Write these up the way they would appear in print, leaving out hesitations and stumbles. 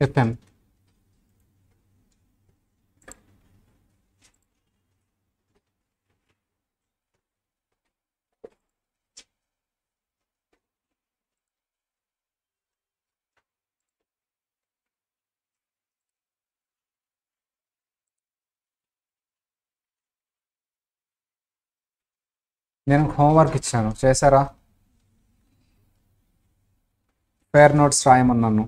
FM. నేను homework ఇచ్చాను, చేశారా? ఫేర్ నోట్స్ రాయమన్నాను.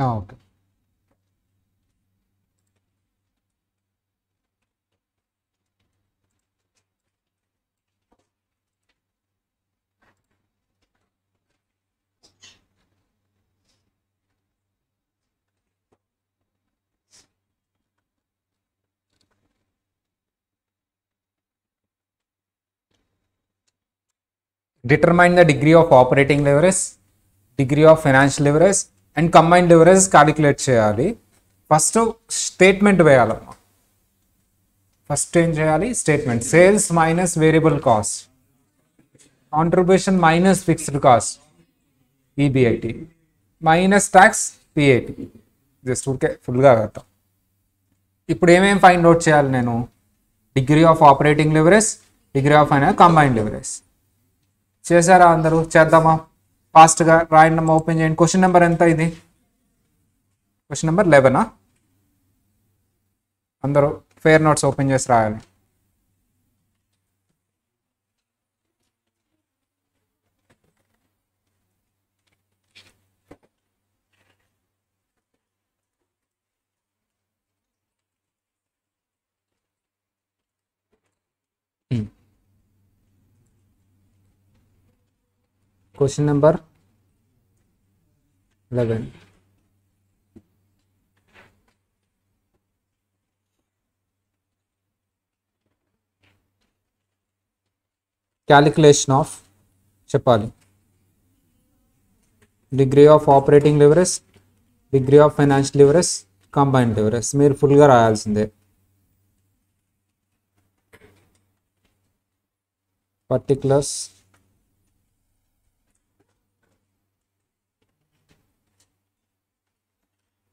Okay. Determine the degree of operating leverage, degree of financial leverage and combined leverage calculate చేయాలి. First statement వేయాలమ్మా. First ఏం చేయాలి? Statement. Sales minus variable cost, contribution minus fixed cost EBIT, minus tax PAT. Just ఊరికే ఫుల్గా కడతాం. ఇప్పుడు ఏమేమి find out చేయాలి నేను? Degree of operating leverage, degree of finance, combined leverage. చేశారా అందరూ? చేద్దామా? ఫాస్ట్గా రాయండి అమ్మా, ఓపెన్ చేయండి. క్వశ్చన్ నెంబర్ ఎంత ఇది? Question number 11. అందరూ ఫేర్ నోట్స్ ఓపెన్ చేసి రాయాలి. Question number 11. క్యాలిక్యులేషన్ ఆఫ్ చెప్పాలి. Degree of operating leverage, degree of financial leverage, combined leverage. మీరు ఫుల్గా రాయాల్సిందే. Particulars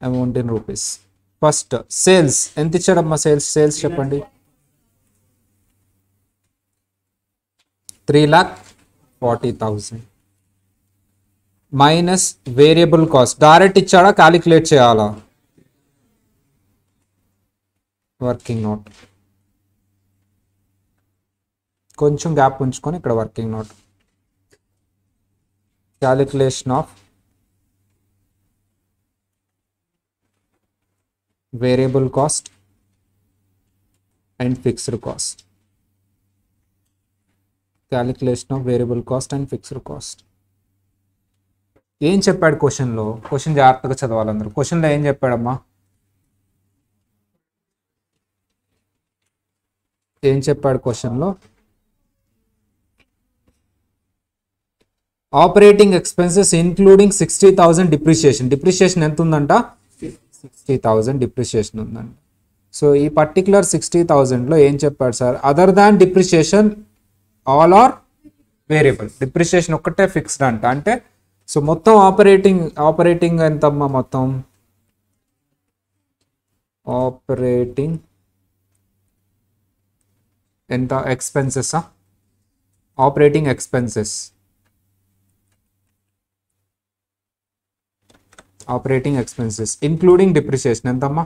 amount in rupees. First sales ఎంత ఇచ్చాడమ్మా? సేల్స్ చెప్పండి. 3,40,000 మైనస్ వేరియబుల్ కాస్ట్. డైరెక్ట్ ఇచ్చాడా? క్యాలిక్యులేట్ చేయాలా? వర్కింగ్ నోట్ కొంచెం గ్యాప్ ఉంచుకొని ఇక్కడ working note. Calculation of variable cost and fixed cost. Calculation of variable cost and fixed cost. ఏం చెప్పాడు క్వశ్చన్లో? క్వశ్చన్ జాగ్రత్తగా చదవాలి అందరూ. క్వశ్చన్లో ఏం చెప్పాడమ్మా? ఏం చెప్పాడు క్వశ్చన్లో? Operating expenses including 60,000 depreciation. Depreciation ఎంత ఉందంట? 60,000 డిప్రిషియేషన్ ఉందంట. సో ఈ పర్టికులర్ 60,000లో ఏం చెప్పాడు sir? Other than depreciation all are variable. Depreciation ఒక్కటే ఫిక్స్డ్ అంట. అంటే సో మొత్తం ఆపరేటింగ్ ఎంతమ్మా? మొత్తం ఆపరేటింగ్ ఎంత? Expenses. Operating expenses, operating expenses including depreciation ఎంతమ్మా?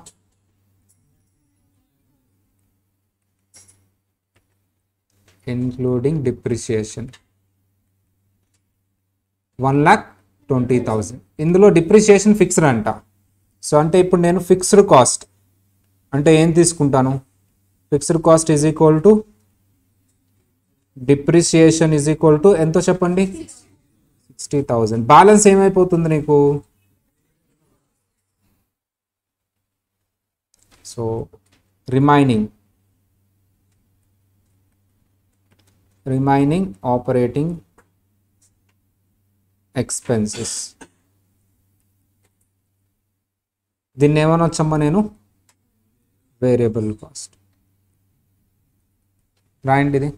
Including depreciation 1,20,000. ఇందులో డిప్రిషియేషన్ ఫిక్స్డ్ అంట. సో అంటే ఇప్పుడు నేను ఫిక్స్డ్ కాస్ట్ అంటే ఏం తీసుకుంటాను? Fixed cost is equal to depreciation is equal to ఎంతో చెప్పండి 60,000. బ్యాలెన్స్ ఏమైపోతుంది నీకు? సో రిమైనింగ్ ఆపరేటింగ్ ఎక్స్పెన్సెస్, దీన్ని ఏమని వచ్చమ్మా నేను? Variable cost. రాయండి ఇది.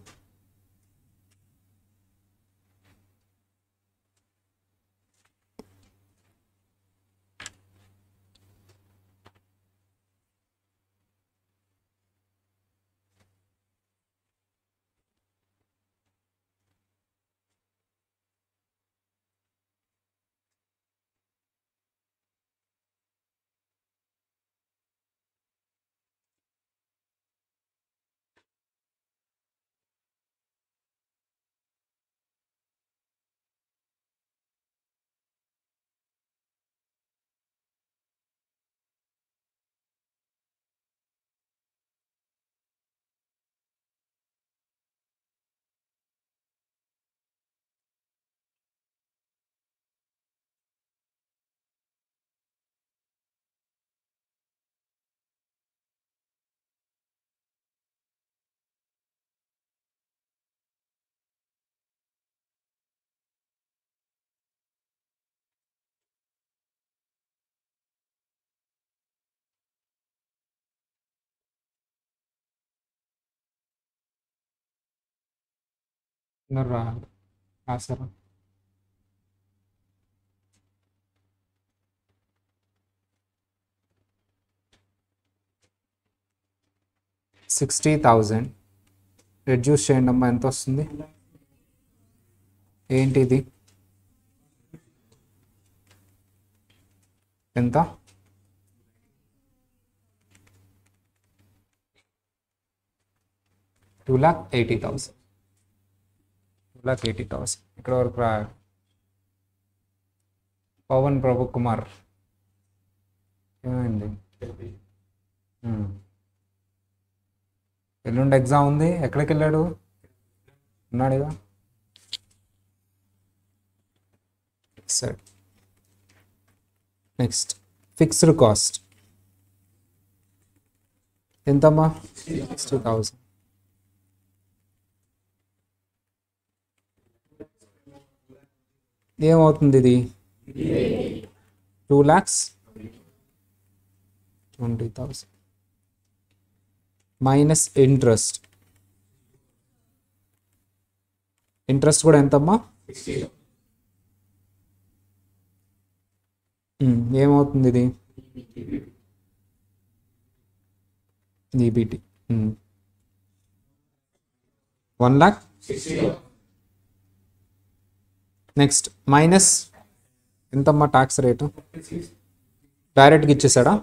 రాసారా? $60,000 రెడ్యూస్ చేయండి అమ్మా, ఎంత వస్తుంది? ఏంటి ఇది? ఎంత? 2,80,000. 2,80,000 ఇక్కడ వరకు రా. పవన్ ప్రభు కుమార్ ఏమైంది? ఎల్లుండి ఎగ్జామ్ ఉంది, ఎక్కడికి వెళ్ళాడు? ఉన్నాడుగా. సరే, నెక్స్ట్ ఫిక్స్డ్ కాస్ట్ ఎంతమ్మా? 60,000. ఏమవుతుంది ఇది? 2,20,000 మైనస్ ఇంట్రెస్ట్. ఇంట్రెస్ట్ కూడా ఎంతమ్మా? ఏమవుతుంది ఇది? ఈబిటి 1,60,000. నెక్స్ట్ మైనస్ ఎంతమ్మా ట్యాక్స్ రేటు? డైరెక్ట్గా ఇచ్చేసాడా?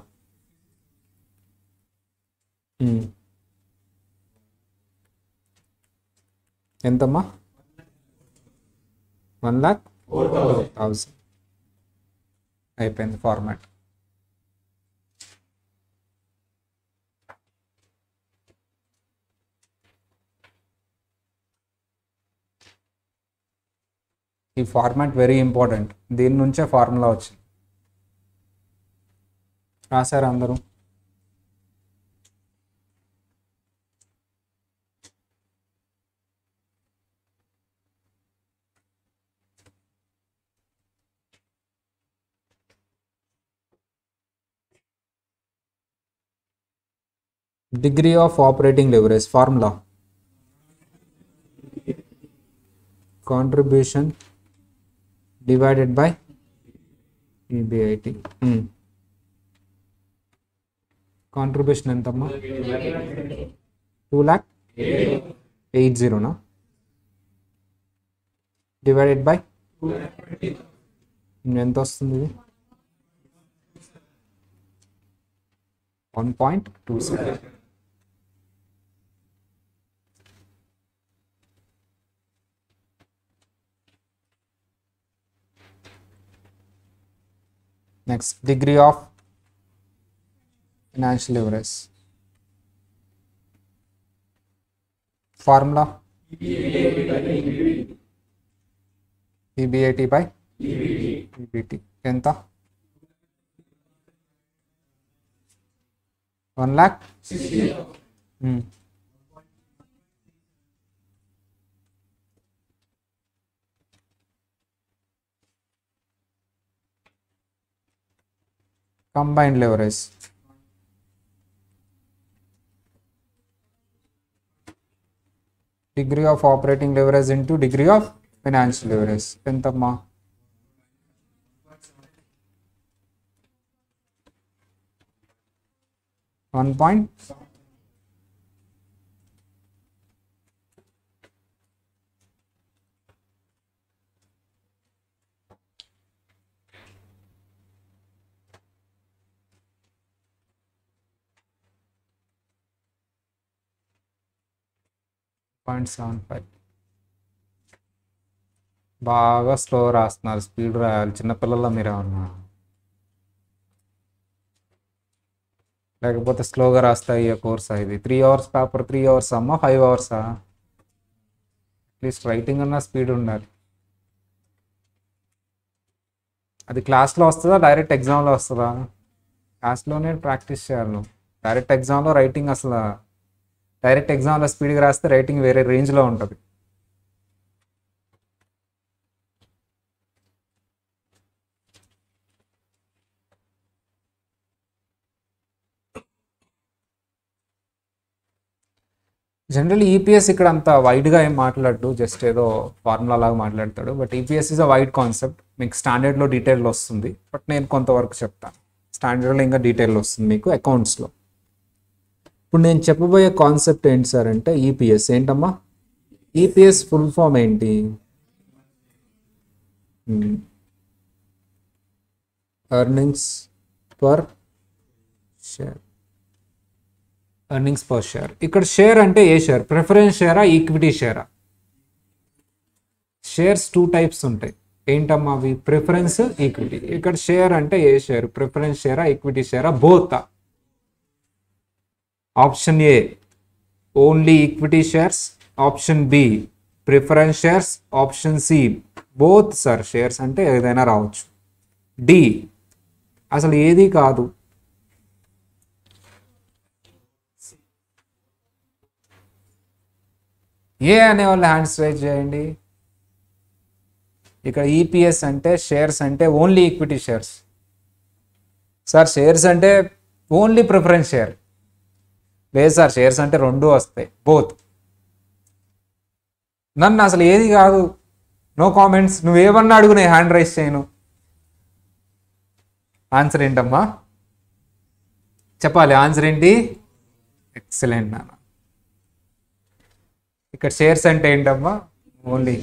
ఎంతమ్మా? 1,04,000. అయిపోయింది ఫార్మాట్. ఈ ఫార్మాట్ వెరీ ఇంపార్టెంట్, దీని నుంచే ఫార్ములా వచ్చింది. రాశారా అందరూ? Degree of operating leverage formula contribution divided by EBIT. Contribution ఎంతమ్మా? 2,80,000 నా డివైడెడ్ బై ఎంత వస్తుంది? 1.27. Next, degree of financial leverage. Formula EBIT by EBT ఎంత 1 lakh. Combined leverage. Degree of operating leverage into degree of financial leverage. ఎంతమ్మా 1. బాగా slow రాస్తున్నారు, speed రాయాలి. చిన్నపిల్లల మీరే ఉన్నారు, లేకపోతే స్లోగా రాస్తాయి ఈ కోర్స్. ఇది 3 hours పేపర్, 3 hours అమ్మా, 5 hours? అట్లీస్ట్ రైటింగ్ అన్న స్పీడ్ ఉండాలి. అది క్లాస్లో వస్తుందా డైరెక్ట్ ఎగ్జామ్లో వస్తుందా? క్లాస్లోనే ప్రాక్టీస్ చేయాలి నువ్వు. డైరెక్ట్ ఎగ్జామ్లో రైటింగ్ అసలు, డైరెక్ట్ ఎగ్జామ్లో స్పీడ్గా రాస్తే రైటింగ్ వేరే రేంజ్లో ఉంటుంది. జనరల్లీ ఈపీఎస్ ఇక్కడ అంత వైడ్గా ఏం మాట్లాడు, జస్ట్ ఏదో ఫార్ములా లాగా మాట్లాడతాడు. But EPS is a wide concept. మీకు స్టాండర్డ్లో డీటెయిల్లో వస్తుంది, బట్ నేను కొంతవరకు చెప్తాను. స్టాండర్డ్లో ఇంకా డీటెయిల్లో వస్తుంది మీకు అకౌంట్స్లో. ఇప్పుడు నేను చెప్పబోయే కాన్సెప్ట్ ఏంటి సార్ అంటే ఈపీఎస్. ఏంటమ్మా ఈపీఎస్ ఫుల్ ఫామ్ ఏంటి? Earnings per share. Earnings per share. ఇక్కడ షేర్ అంటే ఏ షేర్? ప్రిఫరెన్స్ షేరా, ఈక్విటీ షేరా? షేర్స్ 2 types ఉంటాయి. ఏంటమ్మా అవి? Preference, equity. ఇక్కడ షేర్ అంటే ఏ షేర్? ప్రిఫరెన్స్ షేరా, ఈక్విటీ షేరా, both? Option A only equity shares, option B preference shares, option C both. Sir shares అంటే ఏదైనా రావచ్చు. డి అసలు ఏది కాదు. ఏ అనేవాళ్ళు హ్యాండ్స్ రైజ్ చేయండి. ఇక్కడ ఈపీఎస్ అంటే షేర్స్ అంటే only equity shares. Sir shares అంటే ఓన్లీ ప్రిఫరెన్స్ షేర్. లేదు సార్ షేర్స్ అంటే 2 వస్తాయి, బోత్. నన్ను అసలు ఏది కాదు, నో కామెంట్స్. నువ్వేమన్నా అడుగు, నేను హ్యాండ్ రైజ్ చేయను. ఆన్సర్ ఏంటమ్మా చెప్పాలి. ఆన్సర్ ఏంటి? ఎక్సలెంట్ నాన్న. ఇక్కడ షేర్స్ అంటే ఏంటమ్మా? ఓన్లీ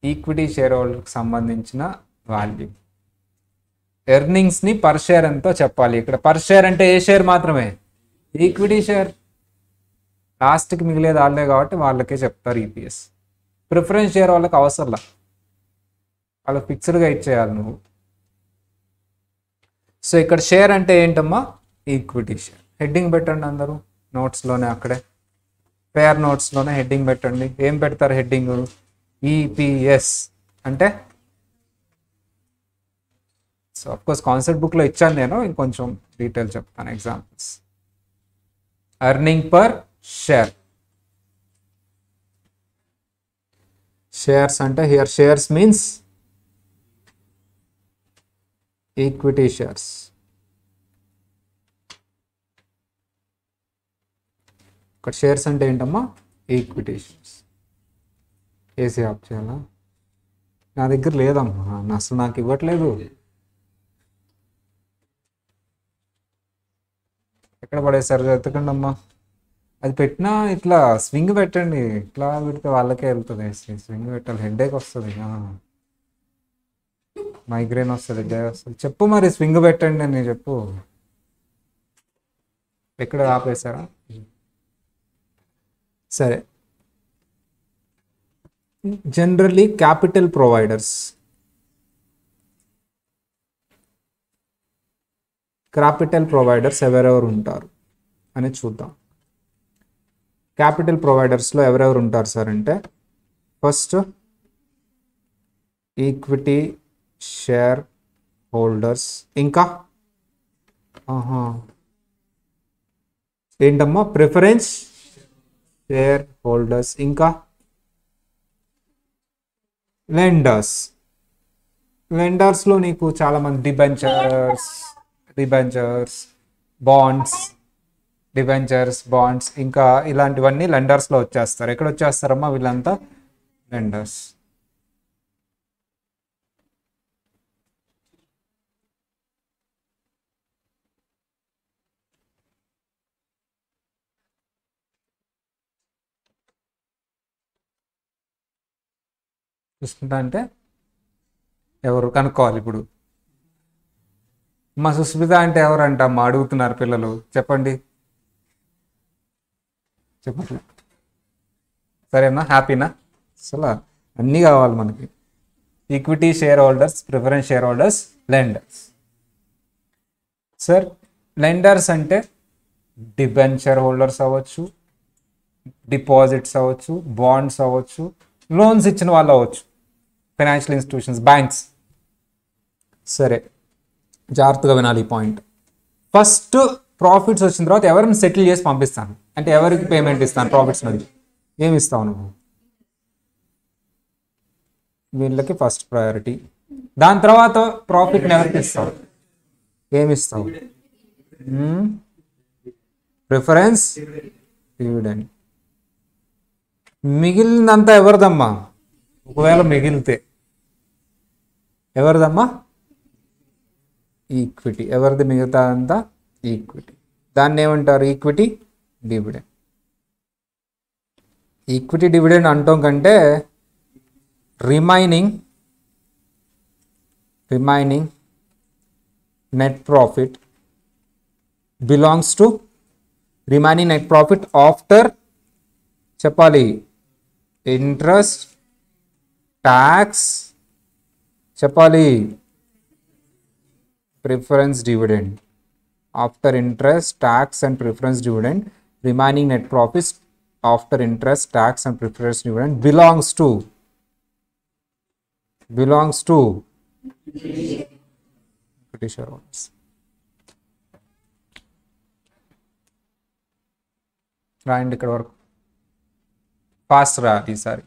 ఈక్విటీ షేర్ హోల్డర్కి సంబంధించిన వాల్యూ. ఎర్నింగ్స్ని పర్ షేర్ ఎంతో చెప్పాలి. ఇక్కడ పర్ షేర్ అంటే ఏ షేర్ మాత్రమే? Equity share. లాస్ట్కి మిగిలేదు వాళ్ళే కాబట్టి వాళ్ళకే చెప్తారు ఈపీఎస్. ప్రిఫరెన్స్ షేర్ వాళ్ళకి అవసరంలా, వాళ్ళకి ఫిక్స్డ్గా ఇచ్చేయాలి నువ్వు. సో ఇక్కడ షేర్ అంటే ఏంటమ్మా? Equity share. హెడ్డింగ్ పెట్టండి అందరూ నోట్స్లోనే, అక్కడే పేర్ నోట్స్లోనే హెడ్డింగ్ పెట్టండి. ఏం పెడతారు హెడ్డింగ్? ఈపీఎస్ అంటే. సో అఫ్కోర్స్ కాన్సెప్ట్ బుక్లో ఇచ్చాను నేను, ఇంకొంచెం డీటెయిల్ చెప్తాను. Examples. Earning per share. Shares అంటే here shares means equity shares. ఇక్కడ షేర్స్ అంటే ఏంటమ్మా? Equity shares. ఏసీ ఆఫ్ చేయాలా? నా దగ్గర లేదమ్మా, అసలు నాకు ఇవ్వట్లేదు. ఎక్కడ పడేసారు? వెతకండి అమ్మా. అది పెట్టినా ఇట్లా స్వింగ్ పెట్టండి, ఇట్లా పెడితే వాళ్ళకే వెళ్తుంది. స్వింగ్ పెట్టాలి, హెడేక్ వస్తుంది, మైగ్రేన్ వస్తుంది, హెడేక్ వస్తుంది. చెప్పు మరి, స్వింగ్ పెట్టండి అని చెప్పు. ఎక్కడ ఆపేశారా? సరే. జనరల్లీ క్యాపిటల్ ప్రొవైడర్స్, ఎవరెవరు ఉంటారు అని చూద్దాం. క్యాపిటల్ ప్రొవైడర్స్లో ఎవరెవరు ఉంటారు సార్ అంటే ఫస్ట్ ఈక్విటీ షేర్ హోల్డర్స్, ఇంకా ఏంటమ్మా ప్రిఫరెన్స్ షేర్ హోల్డర్స్, ఇంకా లెండర్స్. లెండర్స్లో నీకు చాలామంది డిబెంచర్స్ బాండ్స్, ఇంకా ఇలాంటివన్నీ లెండర్స్లో వచ్చేస్తారు. ఎక్కడ వచ్చేస్తారమ్మా వీళ్ళంతా? లెండర్స్. చూసుకుంటా అంటే ఎవరు కనుక్కోవాలి ఇప్పుడు? మా సుస్మిత అంటే ఎవరంటమ్మా అడుగుతున్నారు పిల్లలు, చెప్పండి. చెప్పండి. సరేనా? హ్యాపీనా? అసలు అన్నీ కావాలి మనకి. Equity share holders, preference share holders, lenders. Sir lenders అంటే డిబెంచర్ హోల్డర్స్ అవ్వచ్చు, డిపాజిట్స్ అవ్వచ్చు, బాండ్స్ అవ్వచ్చు, లోన్స్ ఇచ్చిన వాళ్ళు అవ్వచ్చు, ఫైనాన్షియల్ ఇన్స్టిట్యూషన్స్, బ్యాంక్స్. సరే జాగ్రత్తగా వినాలి ఈ పాయింట్. ఫస్ట్ ప్రాఫిట్స్ వచ్చిన తర్వాత ఎవరిని సెటిల్ చేసి పంపిస్తాను అంటే ఎవరికి పేమెంట్ ఇస్తాను? ప్రాఫిట్స్ నుండి ఏమి ఇస్తావు నువ్వు? వీళ్ళకి ఫస్ట్ ప్రయారిటీ. దాని తర్వాత ప్రాఫిట్ని ఎవరికి ఇస్తావు? ఏమి ఇస్తావు? Preference dividend. మిగిలినంతా ఎవరిదమ్మా? ఒకవేళ మిగిలితే ఎవరిదమ్మా? ఈక్విటీ. ఎవరిది మిగతా అంతా? ఈక్విటీ. దాన్ని ఏమంటారు? Equity dividend. ఈక్విటీ డివిడెండ్ అంటాం కంటే remaining net profit belongs to remaining net profit after చెప్పాలి ఇంట్రెస్ట్, ట్యాక్స్, చెప్పాలి preference dividend. After interest, tax and preference dividend, remaining net profits after interest, tax and preference dividend belongs to equity shareholders. రాయండి ఇక్కడ వరకు. Fast రా ఈసారి.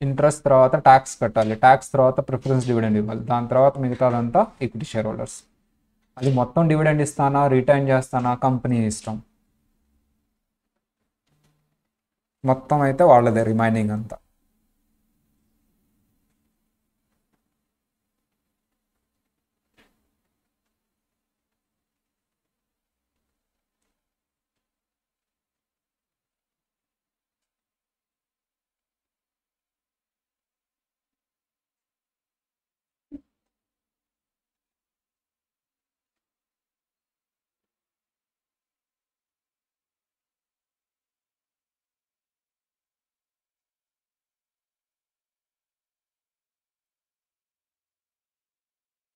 Interest తర్వాత tax కట్టాలి, tax తర్వాత ప్రిఫరెన్స్ డివిడెండ్ ఇవ్వాలి, దాని తర్వాత మిగతాదంతా ఈక్విటీ షేర్ హోల్డర్స్. అది మొత్తం డివిడెండ్ ఇస్తానా, రిటైన్ చేస్తానా, కంపెనీ ఇష్టం. మొత్తం అయితే వాళ్ళదే రిమైనింగ్ అంతా.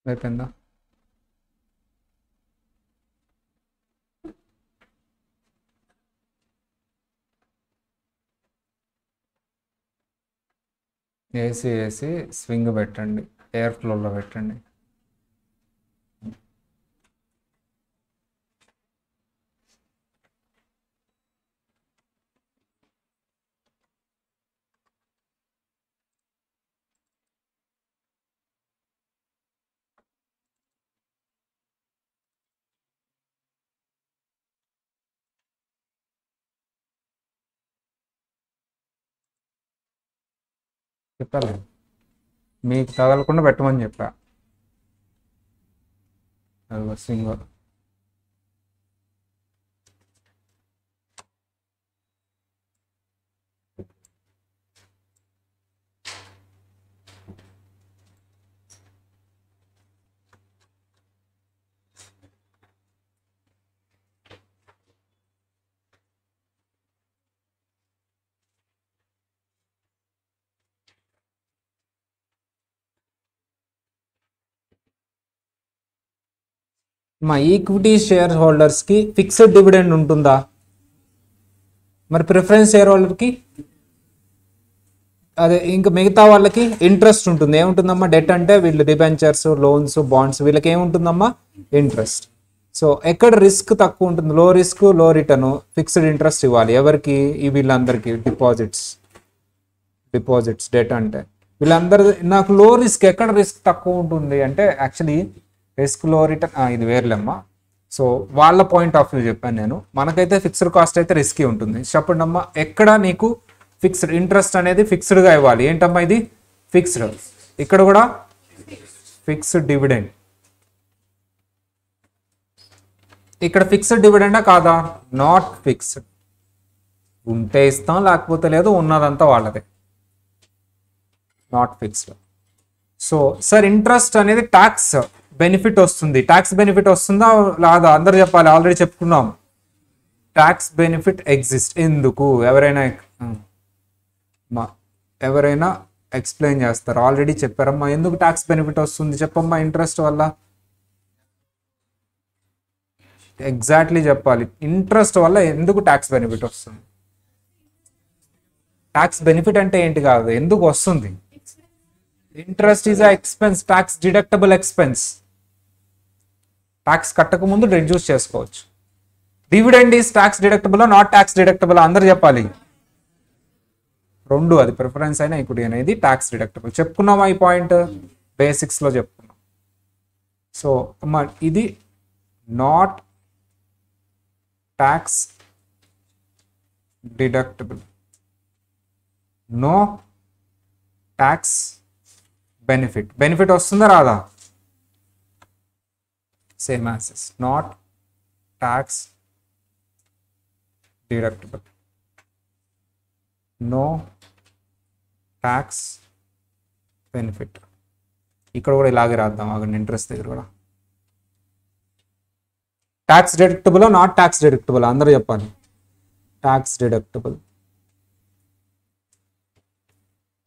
అయిపోయిందా? ఏసీ స్వింగ్ పెట్టండి, ఎయిర్ ఫ్లోలో పెట్టండి. చెప్పాలి మీకు తగలకుండా పెట్టమని చెప్పా. స్వింగ్ మా ఈక్విటీ షేర్ హోల్డర్స్కి ఫిక్స్డ్ డివిడెండ్ ఉంటుందా? మరి ప్రిఫరెన్స్ షేర్ హోల్డర్కి అదే ఇంకా మిగతా వాళ్ళకి ఇంట్రెస్ట్ ఉంటుంది. ఏముంటుందమ్మా? డెట్ అంటే వీళ్ళు డిబెంచర్స్, లోన్స్, బాండ్స్, వీళ్ళకి ఏముంటుందమ్మా? ఇంట్రెస్ట్. సో ఎక్కడ రిస్క్ తక్కువ ఉంటుంది? లో రిస్క్ లో రిటర్న్, ఫిక్స్డ్ ఇంట్రెస్ట్ ఇవ్వాలి ఎవరికి? ఈ వీళ్ళందరికీ డిపాజిట్స్ డెట్ అంటే వీళ్ళందరూ. నాకు లో రిస్క్, ఎక్కడ రిస్క్ తక్కువ ఉంటుంది అంటే యాక్చువల్లీ రిస్క్ లో రిటర్న్ ఇది వేర్లేమ్మా. సో వాళ్ళ పాయింట్ ఆఫ్ వ్యూ చెప్పాను నేను. మనకైతే ఫిక్స్డ్ కాస్ట్ అయితే రిస్కీ ఉంటుంది. చెప్పండి అమ్మా, ఎక్కడ నీకు ఫిక్స్డ్ ఇంట్రెస్ట్ అనేది ఫిక్స్డ్గా ఇవ్వాలి? ఏంటమ్మా ఇది? ఫిక్స్డ్. ఇక్కడ కూడా ఫిక్స్డ్ డివిడెండ్. ఇక్కడ ఫిక్స్డ్ డివిడెండా కాదా? Not fixed. ఉంటే ఇస్తాం, లేకపోతే లేదు, ఉన్నదంతా వాళ్ళదే. Not fixed. So sir interest అనేది ట్యాక్స్ బెనిఫిట్ వస్తుంది. ట్యాక్స్ బెనిఫిట్ వస్తుందా లేదా? అందరు చెప్పాలి. ఆల్రెడీ చెప్పుకున్నాం ట్యాక్స్ బెనిఫిట్ ఎగ్జిస్ట్. ఎందుకు? ఎవరైనా ఎక్స్ప్లెయిన్ చేస్తారు. ఆల్రెడీ చెప్పారమ్మా. ఎందుకు ట్యాక్స్ బెనిఫిట్ వస్తుంది చెప్పమ్మా? ఇంట్రెస్ట్ వల్ల. ఎగ్జాక్ట్లీ చెప్పాలి. ఇంట్రెస్ట్ వల్ల ఎందుకు ట్యాక్స్ బెనిఫిట్ వస్తుంది? ట్యాక్స్ బెనిఫిట్ అంటే ఏంటి కాదు, ఎందుకు వస్తుంది? Interest is a expense, tax deductible expense. Tax కట్టక ముందు రెడ్యూస్ చేసుకోవచ్చు. Dividend is tax deductible, not tax deductible? అందరు చెప్పాలి. రెండు, అది ప్రిఫరెన్స్ అయినా ఈక్విటీ అనేది ట్యాక్స్ డిడక్టబుల్. చెప్పుకున్నామా ఈ పాయింట్? బేసిక్స్లో చెప్పుకున్నాం. సో అమ్మా ఇది not tax deductible, no tax benefit. Benefit వస్తుందా రాదా? Same as is not tax deductible, no tax benefit. ఇక్కడ కూడా ఇలాగే రాద్దాం. ఆగండి, ఇంట్రెస్ట్ దగ్గర కూడా tax deductible, not tax deductible? అందరూ చెప్పాలి. Tax deductible.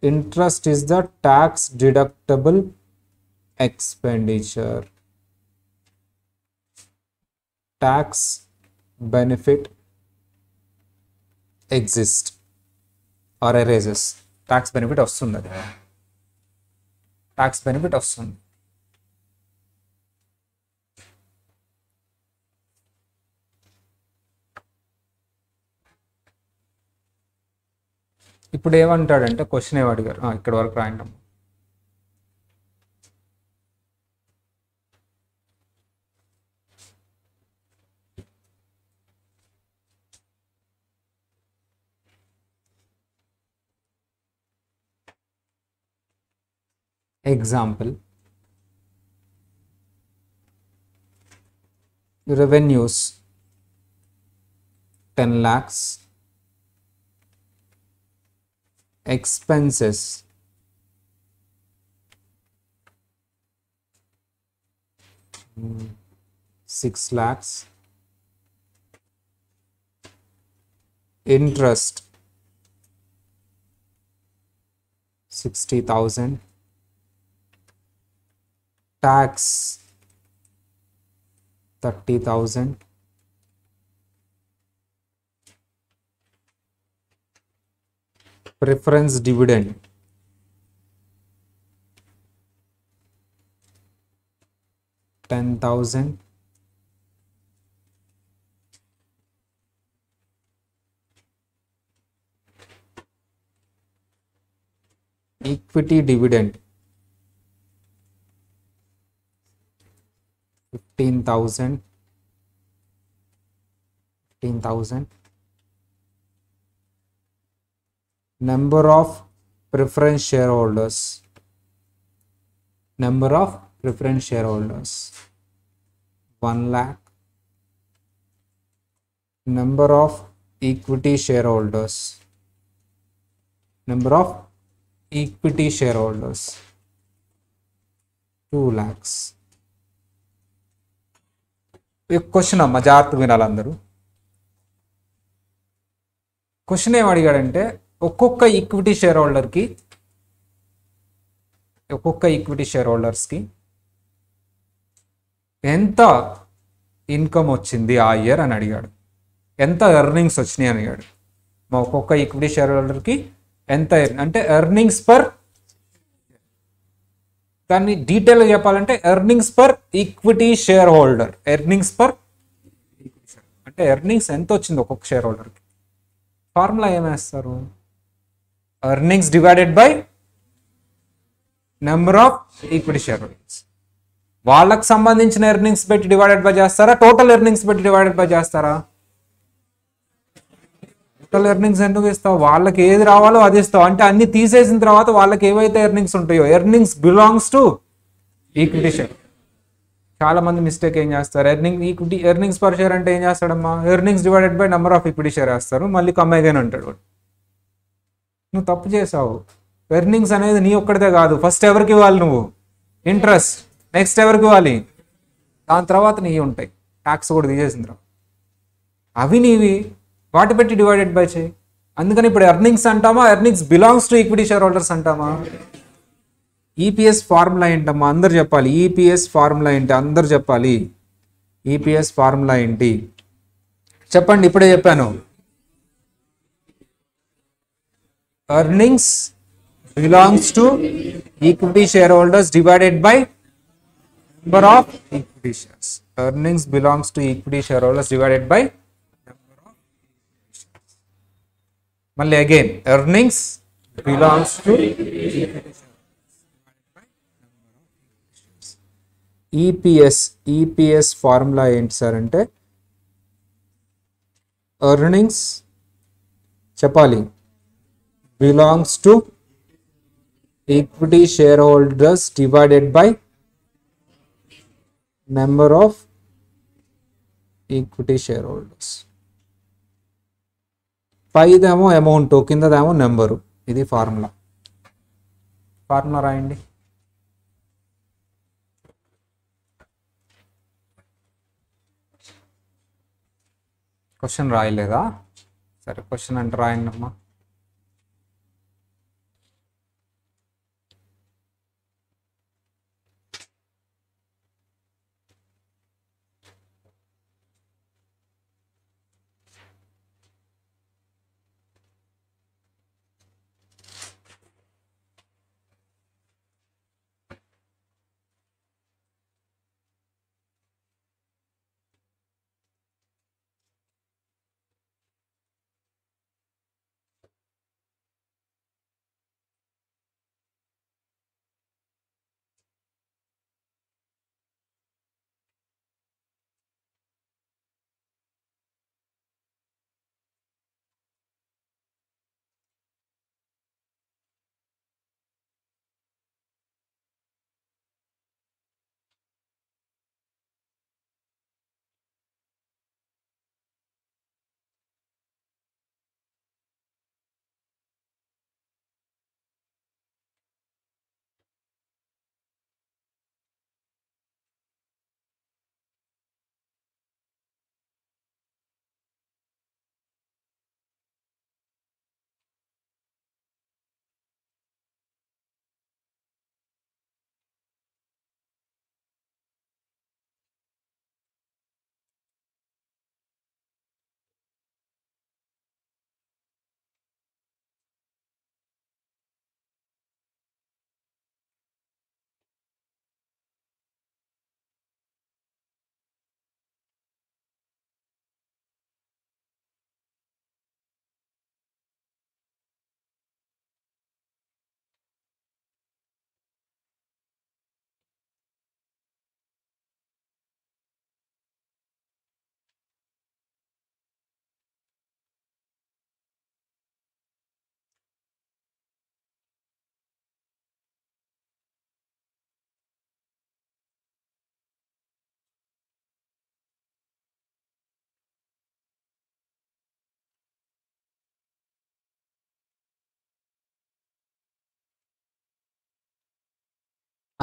Interest is the tax deductible expenditure. Tax benefit exist or arises. Tax benefit వస్తుంది. అది ట్యాక్స్ బెనిఫిట్ వస్తుంది. ఇప్పుడు ఏమంటాడంటే క్వశ్చన్ ఏమడిగారు, ఇక్కడ వరకు రాయండి. Example, revenues 10 lakhs, expenses 6 lakhs, interest 60,000, tax 30,000, preference dividend 10,000, equity dividend 15,000, number of preference shareholders 1 lakh, number of equity shareholders 2 lakhs. Question అమ్మ, జాగ్రత్తగా వినాలి అందరూ. క్వశ్చన్ ఏం అడిగాడంటే ఒక్కొక్క ఈక్విటీ షేర్ హోల్డర్స్కి ఎంత ఇన్కమ్ వచ్చింది ఆ ఇయర్ అని అడిగాడు, ఎంత ఎర్నింగ్స్ వచ్చినాయి అని అడిగాడు. మా ఒక్కొక్క ఈక్విటీ షేర్ హోల్డర్కి ఎంత అంటే ఎర్నింగ్స్ పర్, దాన్ని డీటెయిల్గా చెప్పాలంటే earnings per equity shareholder. Earnings per అంటే ఎర్నింగ్స్ ఎంత వచ్చింది ఒక్కొక్క షేర్ హోల్డర్కి. ఫార్ములా ఏమేస్తారు? Earnings divided by number of equity shareholders. వాళ్ళకి సంబంధించిన ఎర్నింగ్స్ పెట్టి డివైడెడ్ బై చేస్తారా, టోటల్ ఎర్నింగ్స్ పెట్టి డివైడెడ్ బై చేస్తారా? టోటల్ ఎర్నింగ్స్ ఎందుకు ఇస్తావు? వాళ్ళకి ఏది రావాలో అది ఇస్తావు. అంటే అన్ని తీసేసిన తర్వాత వాళ్ళకి ఏవైతే ఎర్నింగ్స్ ఉంటాయో, earnings belongs to equity share. చాలా మంది మిస్టేక్ ఏం చేస్తారు, ఈక్విటీ ఎర్నింగ్స్ పర్ షేర్ అంటే ఏం చేస్తాడమ్మా, earnings divided by number of equity share వేస్తారు, మళ్ళీ కమ్ అగైన్ అంటాడు. నువ్వు తప్పు చేసావు. ఎర్నింగ్స్ అనేది నీ ఒక్కడితే కాదు. ఫస్ట్ ఎవరికి ఇవ్వాలి నువ్వు? ఇంట్రెస్ట్. నెక్స్ట్ ఎవరికి ఇవ్వాలి? దాని తర్వాత నీ ఉంటాయి, ట్యాక్స్ కూడా తీసేసిన తర్వాత అవి నీవి, వాటి పెట్టి డివైడెడ్ బై చేయి. అందుకని ఇప్పుడు ఎర్నింగ్స్ అంటామా, earnings belongs to equity shareholders అంటామా? ఈపీఎస్ ఫార్ములా ఏంటమ్మా అందరు చెప్పాలి. ఈపీఎస్ ఫార్ములా ఏంటి అందరు చెప్పాలి. ఈపీఎస్ ఫార్ములా ఏంటి చెప్పండి. ఇప్పుడే చెప్పాను, earnings belongs to equity shareholders divided by number of equity shares. Earnings belongs to equity shareholders divided by మళ్ళీ again earnings belongs to EPS. EPS formula ఏంటి sir అంటే ఎర్నింగ్స్ చెప్పాలి belongs to equity shareholders divided by number of equity shareholders. పైదేమో amount, కిందదేమో number. ఇది formula. Formula రాయండి. Question రాయలేదా? సరే క్వశ్చన్ అంటే రాయండి అమ్మా.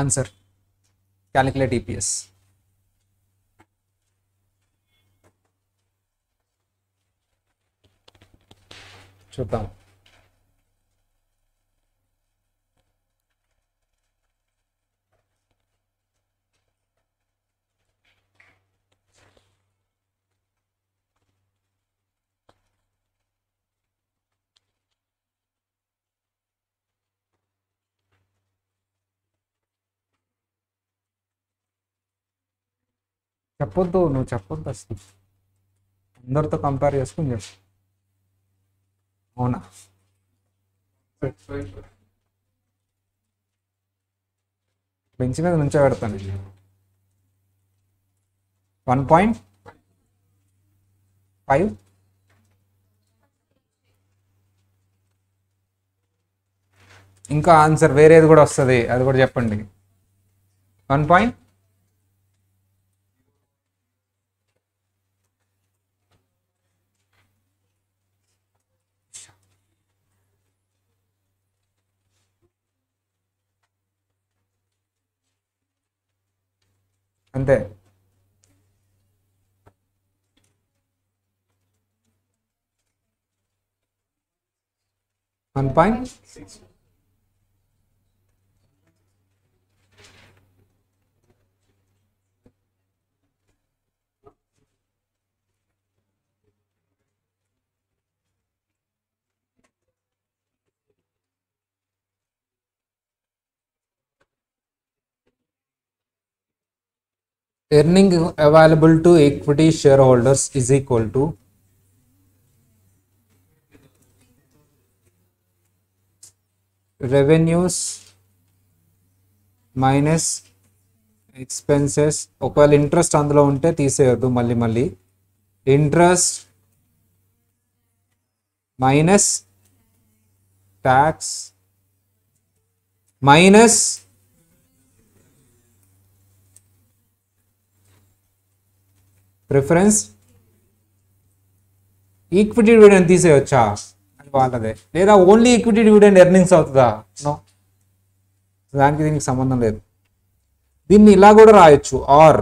Answer calculate EPS. చూద్దాం. చెప్పొద్దు, నువ్వు చెప్పొద్దు అసలు. అందరితో కంపేర్ చేసుకుని చెప్పు. అవునా? బెంచ్ మీద నుంచో పెడతాను. 1.5. ఇంకా ఆన్సర్ వేరేది కూడా వస్తుంది, అది కూడా చెప్పండి. 1. అంతే. One point earning available to equity shareholders is equal to revenues minus expenses. ఒకవేళ ఇంట్రెస్ట్ అందులో ఉంటే తీసేయద్దు, మళ్ళీ interest minus tax minus preference. Equity dividend తీసేయొచ్చా? అది వాళ్ళదే. లేదా ఓన్లీ ఈక్విటీ డివిడెండ్ ఎర్నింగ్స్ అవుతుందా? నో, దానికి దీనికి సంబంధం లేదు. దీన్ని ఇలా కూడా రాయొచ్చు, ఆర్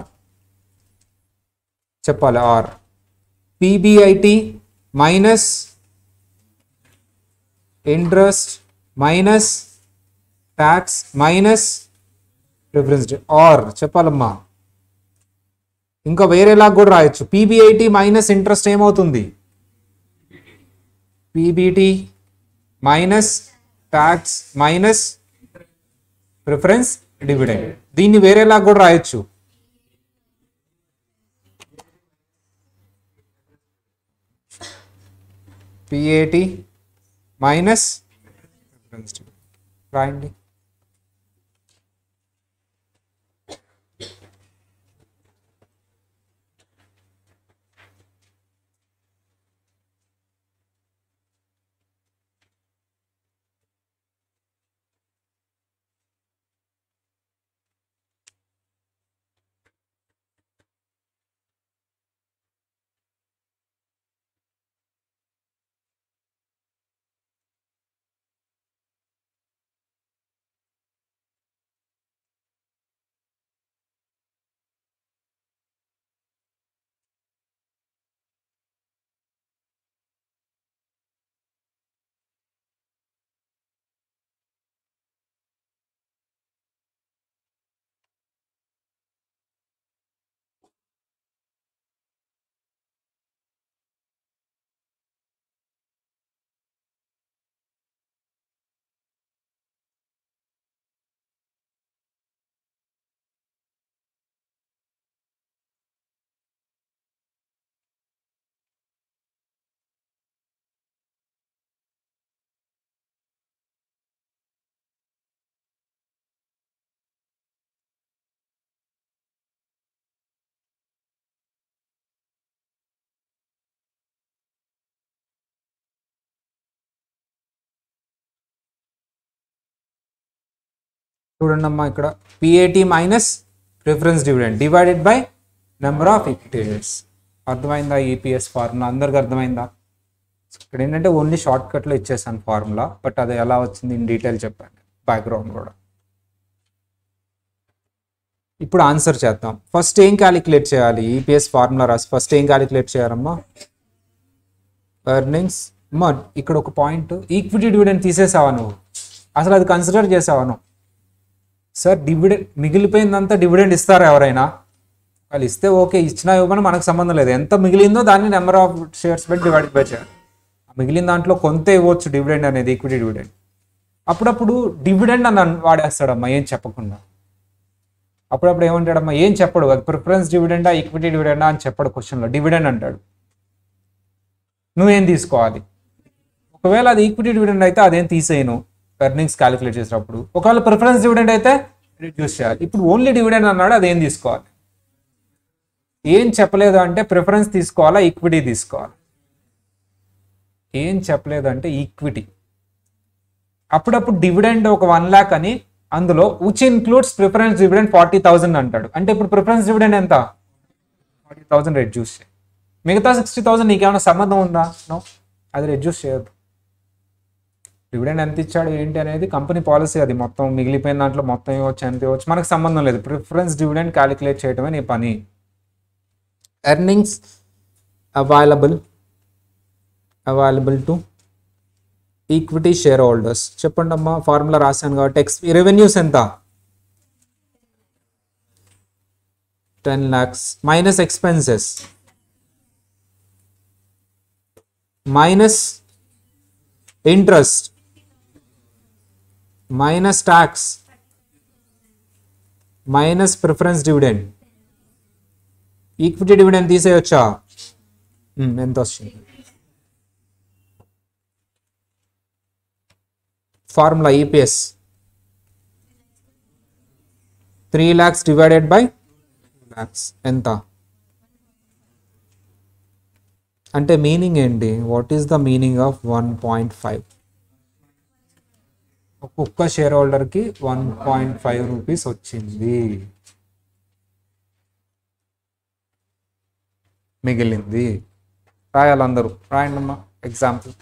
చెప్పాలి. Or PBIT minus interest minus tax minus preference. Or చెప్పాలమ్మా. ఇంకా వేరేలాగా కూడా రాయొచ్చు. పీబీఐటి మైనస్ ఇంట్రెస్ట్ ఏమవుతుంది? PBT minus tax minus preference dividend. దీన్ని వేరేలాగా కూడా రాయొచ్చు. పిఏటి మైనస్ ప్రిఫరెన్స్ డివిడెండ్ రాయండి. చూడండి అమ్మా, ఇక్కడ పిఏటి minus preference dividend divided by number of equity shares. అర్థమైందా? ఈపీఎస్ ఫార్ములా అందరికి అర్థమైందా? ఇక్కడ ఏంటంటే ఓన్లీ షార్ట్ కట్లో ఇచ్చేసాను ఫార్ములా, బట్ అది ఎలా వచ్చింది ఇన్ డీటెయిల్ చెప్పాను, బ్యాక్గ్రౌండ్ కూడా. ఇప్పుడు ఆన్సర్ చేద్దాం. ఫస్ట్ ఏం క్యాలిక్యులేట్ చేయాలి? ఈపీఎస్ ఫార్ములా రాసి ఫస్ట్ ఏం క్యాలిక్యులేట్ చేయాలమ్మా? ఎర్నింగ్స్. అమ్మా ఇక్కడ ఒక పాయింట్, ఈక్విటీ డివిడెండ్ తీసేసావా నువ్వు? అసలు అది కన్సిడర్ చేసావా నువ్వు? సార్ డివిడెండ్ మిగిలిపోయిందంతా డివిడెండ్ ఇస్తారా ఎవరైనా? వాళ్ళు ఇస్తే ఓకే, ఇచ్చినా ఇవ్వమని మనకు సంబంధం లేదు. ఎంత మిగిలిందో దాన్ని నెంబర్ ఆఫ్ షేర్స్ పెట్టి డివైడ్ బై చేయాలి. మిగిలిన దాంట్లో కొంత ఇవ్వచ్చు డివిడెండ్ అనేది, ఈక్విటీ డివిడెండ్. అప్పుడప్పుడు డివిడెండ్ అని వాడేస్తాడమ్మా ఏం చెప్పకుండా. అప్పుడప్పుడు ఏమంటాడమ్మా, ఏం చెప్పడు, ప్రిఫరెన్స్ డివిడెండా ఈక్విటీ డివిడెండా అని చెప్పడు, క్వశ్చన్లో డివిడెండ్ అంటాడు. నువ్వేం తీసుకోవాలి? ఒకవేళ అది ఈక్విటీ డివిడెండ్ అయితే అదేం తీసేయను ఎర్నింగ్స్ క్యాలిక్యులేట్ చేసినప్పుడు. ఒకవేళ ప్రిఫరెన్స్ డివిడెండ్ అయితే రిడ్యూస్ చేయాలి. ఇప్పుడు ఓన్లీ డివిడెండ్ అన్నాడు, అదేం తీసుకోవాలి? ఏం చెప్పలేదు అంటే ప్రిఫరెన్స్ తీసుకోవాలా ఈక్విటీ తీసుకోవాలి? ఏం చెప్పలేదు అంటే ఈక్విటీ. అప్పుడప్పుడు డివిడెండ్ ఒక 1 lakh అని అందులో విచ్ ఇన్క్లూడ్స్ ప్రిఫరెన్స్ డివిడెండ్ 40,000 అంటాడు. అంటే ఇప్పుడు ప్రిఫరెన్స్ డివిడెండ్ ఎంత? 40,000 రెడ్యూస్ చేయి. మిగతా 60,000 నీకేమైనా సంబంధం ఉందా? నో, అది రెడ్యూస్ చేయొద్దు. డివిడెండ్ ఎంత ఇచ్చాడు ఏంటి అనేది కంపెనీ పాలసీ, అది మొత్తం మిగిలిపోయిన దాంట్లో మొత్తం ఇవ్వచ్చు ఎంత ఇవ్వచ్చు మనకు సంబంధం లేదు. ప్రిఫరెన్స్ డివిడెండ్ క్యాలిక్యులేట్ చేయడమే నీ పని. Earnings available to equity shareholders. చెప్పండి అమ్మా, ఫార్ములా రాశాను కాబట్టి. రెవెన్యూస్ ఎంత? 10 lakhs minus expenses minus interest minus tax minus preference dividend. Equity dividend తీసేయొచ్చా? ఎంత వస్తుంది? Formula EPS 3 lakhs divided by lakhs ఎంత అంటే మీనింగ్ ఏంటి? What is the meaning of 1.5? ఒక్కొక్క షేర్ హోల్డర్కి 1.5 రూపీస్ వచ్చింది. మిగిలింది రాయాలి, అందరూ రాయండి అమ్మా. ఎగ్జాంపుల్,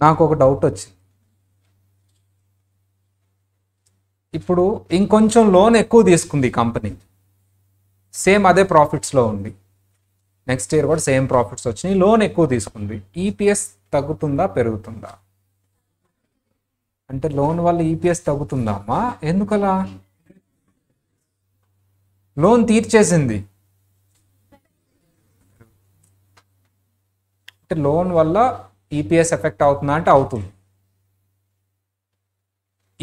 నాకు ఒక డౌట్ వచ్చింది. ఇప్పుడు ఇంకొంచెం లోన్ ఎక్కువ తీసుకుంది కంపెనీ, సేమ్ అదే ప్రాఫిట్స్లో ఉంది, నెక్స్ట్ ఇయర్ కూడా సేమ్ ప్రాఫిట్స్ వచ్చినాయి, లోన్ ఎక్కువ తీసుకుంది, ఈపీఎస్ తగ్గుతుందా పెరుగుతుందా? అంటే లోన్ వల్ల ఈపీఎస్ తగ్గుతుందా అమ్మా? ఎందుకలా? లోన్ తీర్చేసింది అంటే లోన్ వల్ల ఈపీఎస్ ఎఫెక్ట్ అవుతుందా అంటే అవుతుంది.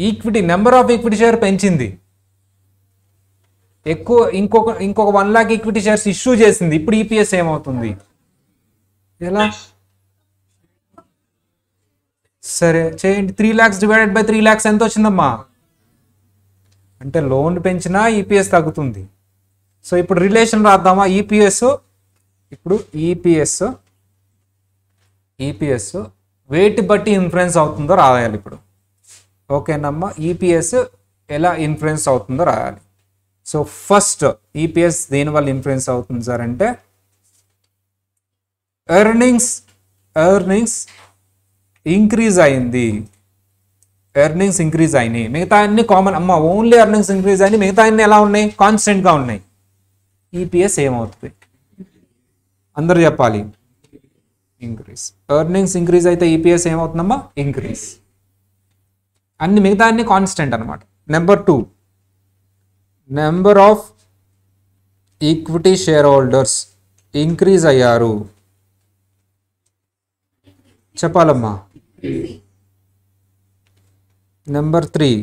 Equity number of equity share పెంచింది, ఎక్కువ ఇంకొక 1 lakh ఈక్విటీ షేర్స్ ఇష్యూ చేసింది, ఇప్పుడు ఈపీఎస్ ఏమవుతుంది? ఎలా? సరే చేయండి. 3 lakhs డివైడెడ్ బై 3 lakhs ఎంత వచ్చిందమ్మా? అంటే లోన్ పెంచినా ఈపీఎస్ తగ్గుతుంది. సో ఇప్పుడు రిలేషన్ రాద్దామా? ఈపీఎస్, ఇప్పుడు ఈపీఎస్ వెయిట్ బట్టి ఇన్ఫ్లుయెన్స్ అవుతుందో రాయాలి ఇప్పుడు. ఓకేనమ్మా, ఈపీఎస్ ఎలా ఇన్ఫ్లుయెన్స్ అవుతుందో రాయాలి. సో ఫస్ట్ ఈపీఎస్ దేనివల్ల ఇన్ఫ్లుయెన్స్ అవుతుంది సార్ అంటే ఎర్నింగ్స్ ఇంక్రీజ్ అయింది, ఎర్నింగ్స్ ఇంక్రీజ్ అయినాయి, మిగతా అన్ని కామన్ అమ్మ, ఓన్లీ ఎర్నింగ్స్ ఇంక్రీజ్ అయినాయి, మిగతా అన్ని ఎలా ఉన్నాయి? కాన్స్టెంట్గా ఉన్నాయి. ఈపీఎస్ ఏమవుతుంది? అందరూ చెప్పాలి. ఇంక్రీజ్. ఎర్నింగ్స్ ఇంక్రీజ్ అయితే ఈపీఎస్ ఏమవుతుందమ్మా? ఇంక్రీజ్. అన్ని మిగతా అన్ని కాన్స్టెంట్ అనమాట. Number 2, number of equity shareholders increase అయ్యారు. చెప్పాలమ్మా. నెంబర్ 3,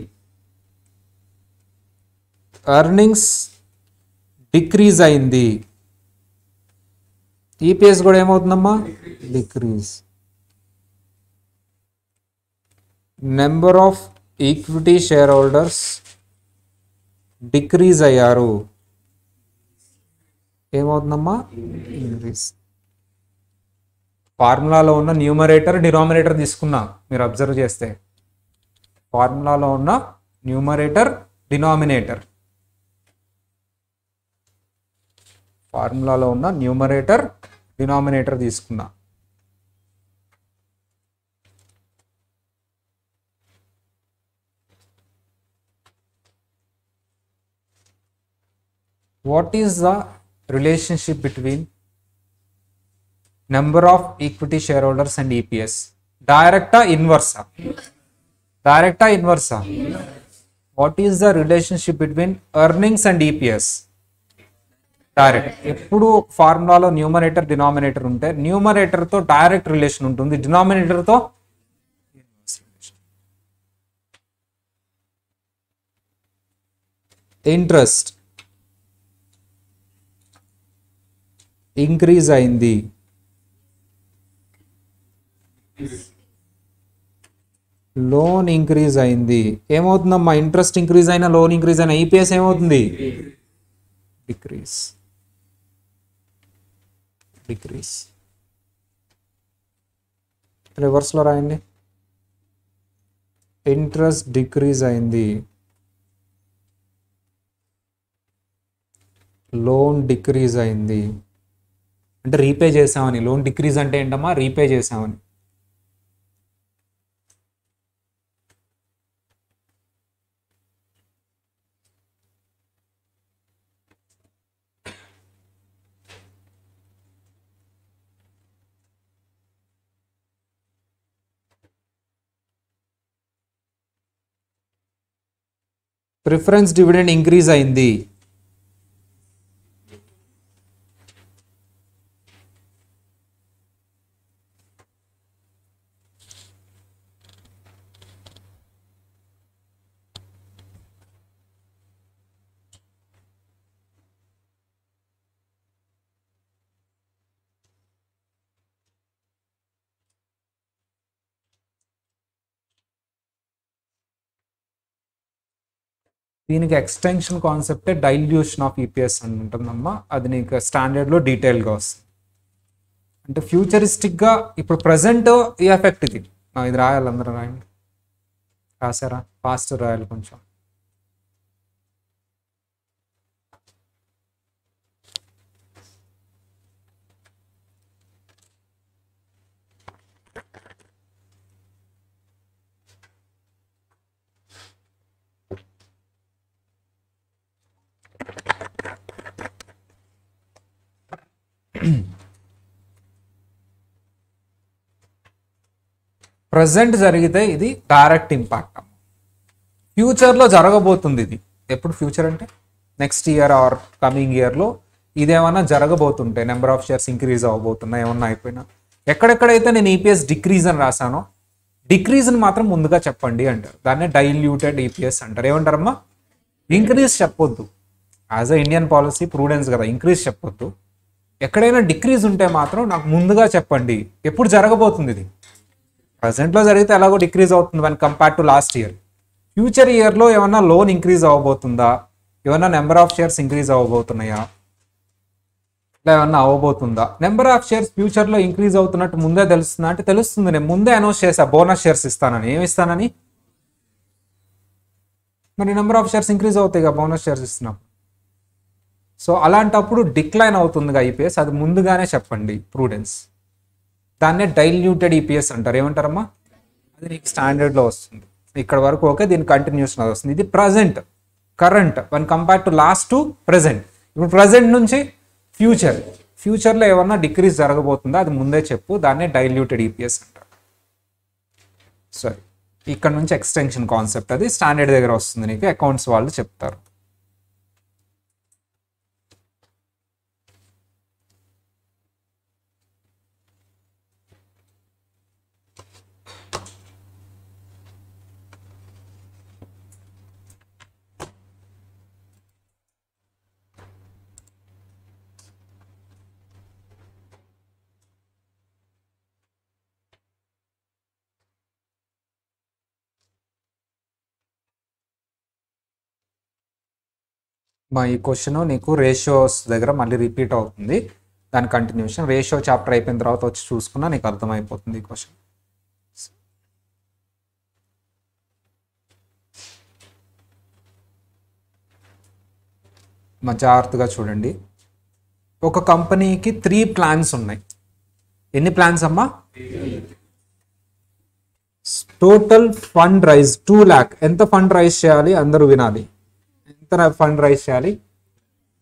ఎర్నింగ్స్ డిక్రీజ్ అయింది, ఈపీఎస్ కూడా ఏమవుతుందమ్మా? Decrease. Number of equity shareholders decrease అయ్యారు, ఏమవుతుందమ్మా? ఇంక్రీజ్. ఫార్ములాలో ఉన్న న్యూమరేటర్ డినామినేటర్ తీసుకున్నా మీరు అబ్జర్వ్ చేస్తే, ఫార్ములాలో ఉన్న న్యూమరేటర్ డినామినేటర్, ఫార్ములాలో ఉన్న న్యూమరేటర్ డినామినేటర్ తీసుకున్నా. What is the relationship between number of equity shareholders and EPS? డైరెక్టా ఇన్వర్సా? డైరెక్టా ఇన్వర్సా? What is the relationship between earnings and EPS? Direct. ఎప్పుడు ఫార్ములాలో న్యూమరేటర్ డినామినేటర్ ఉంటే న్యూమరేటర్తో డైరెక్ట్ రిలేషన్ ఉంటుంది, డినామినేటర్తో ఇంట్రెస్ట్ ఇంక్రీజ్ అయింది, లోన్ ఇంక్రీజ్ అయింది. ఏమవుతుందమ్మా? ఇంట్రెస్ట్ ఇంక్రీజ్ అయినా లోన్ ఇంక్రీజ్ అయినా ఈపీఎస్ ఏమవుతుంది? డిక్రీజ్. డిక్రీజ్. రివర్స్లో రాయండి. ఇంట్రెస్ట్ డిక్రీజ్ అయింది, లోన్ డిక్రీజ్ అయింది. అంటే రీపే చేసామని. లోన్ డిక్రీజ్ అంటే ఏంటమ్మా? రీపే చేసామని. ప్రిఫరెన్స్ డివిడెండ్ ఇంక్రీజ్ అయింది, దీనికి ఎక్స్టెన్షన్ కాన్సెప్టే డైల్యూషన్ ఆఫ్ ఈపీఎస్ అని ఉంటుందమ్మా. అది నీకు స్టాండర్డ్లో డీటెయిల్గా వస్తుంది. అంటే ఫ్యూచరిస్టిక్గా ఇప్పుడు ప్రజెంట్ ఈ ఎఫెక్ట్ ఇది రాయాలి. అందరూ రాయండి. రాసారా? ఫాస్ట్ రాయాలి కొంచెం. ప్రజెంట్ జరిగితే ఇది డైరెక్ట్ ఇంపాక్ట్. ఫ్యూచర్లో జరగబోతుంది ఇది. ఎప్పుడు ఫ్యూచర్ అంటే నెక్స్ట్ ఇయర్ ఆర్ కమింగ్ ఇయర్లో ఇదేమన్నా జరగబోతుంటే నెంబర్ ఆఫ్ షేర్స్ ఇంక్రీజ్ అవ్వబోతున్నాయి, ఏమన్నా అయిపోయినా. ఎక్కడెక్కడైతే నేను ఈపీఎస్ డిక్రీజ్ అని రాశానో డిక్రీజ్ని మాత్రం ముందుగా చెప్పండి అంటారు. దాన్నే డైల్యూటెడ్ ఈపీఎస్ అంటారు. ఏమంటారమ్మా? ఇంక్రీజ్ చెప్పొద్దు. As a Indian policy Prudence కదా, ఇంక్రీజ్ చెప్పొద్దు. ఎక్కడైనా డిక్రీజ్ ఉంటే మాత్రం నాకు ముందుగా చెప్పండి. ఎప్పుడు జరగబోతుంది ఇది? ప్రజెంట్లో జరిగితే ఎలాగో డిక్రీజ్ అవుతుంది one compare to last year. Future ఇయర్లో ఏమన్నా లోన్ ఇంక్రీజ్ అవ్వబోతుందా, ఏమన్నా నెంబర్ ఆఫ్ షేర్స్ ఇంక్రీజ్ అవ్వబోతున్నాయా, ఇలా ఏమన్నా అవ్వబోతుందా? నెంబర్ ఆఫ్ షేర్స్ ఫ్యూచర్లో ఇంక్రీజ్ అవుతున్నట్టు ముందే తెలుస్తుందా అంటే తెలుస్తుంది. నేను ముందే అనౌన్స్ చేసా బోనస్ షేర్స్ ఇస్తానని. ఏమి ఇస్తానని? మరి నెంబర్ ఆఫ్ షేర్స్ ఇంక్రీజ్ అవుతాయి కదా బోనస్ షేర్స్ ఇస్తున్నాం. సో అలాంటప్పుడు డిక్లైన్ అవుతుందిగా ఈపీఎస్, అది ముందుగానే చెప్పండి. ప్రూడెన్స్. దాన్నే డైల్యూటెడ్ ఈపీఎస్ అంటారు. ఏమంటారమ్మా? అది నీకు స్టాండర్డ్లో వస్తుంది. ఇక్కడ వరకు ఓకే, దీని కంటిన్యూషన్ అది వస్తుంది. ఇది present, current one compare to last to present. ఇప్పుడు ప్రజెంట్ నుంచి ఫ్యూచర్, ఫ్యూచర్లో ఏమన్నా డిక్రీజ్ జరగబోతుందా అది ముందే చెప్పు. దాన్నే డైల్యూటెడ్ ఈపీఎస్ అంటారు. సరే, ఇక్కడ నుంచి ఎక్స్టెన్షన్ కాన్సెప్ట్ అది స్టాండర్డ్ దగ్గర వస్తుంది. నీకు అకౌంట్స్ వాళ్ళు చెప్తారు. మా ఈ క్వశ్చన్ నీకు రేషియోస్ దగ్గర మళ్ళీ రిపీట్ అవుతుంది. దాని కంటిన్యూషన్ రేషియో చాప్టర్ అయిపోయిన తర్వాత వచ్చి చూసుకున్నా నీకు అర్థమైపోతుంది ఈ క్వశ్చన్. మా జాగ్రత్తగా చూడండి. ఒక కంపెనీకి 3 ప్లాన్స్ ఉన్నాయి. ఎన్ని ప్లాన్స్ అమ్మా? Total fund rise 2 lakh. ఎంత ఫండ్ రైజ్ చేయాలి? అందరూ వినాలి. ఎంత ఫండ్ రైజ్ చేయాలి?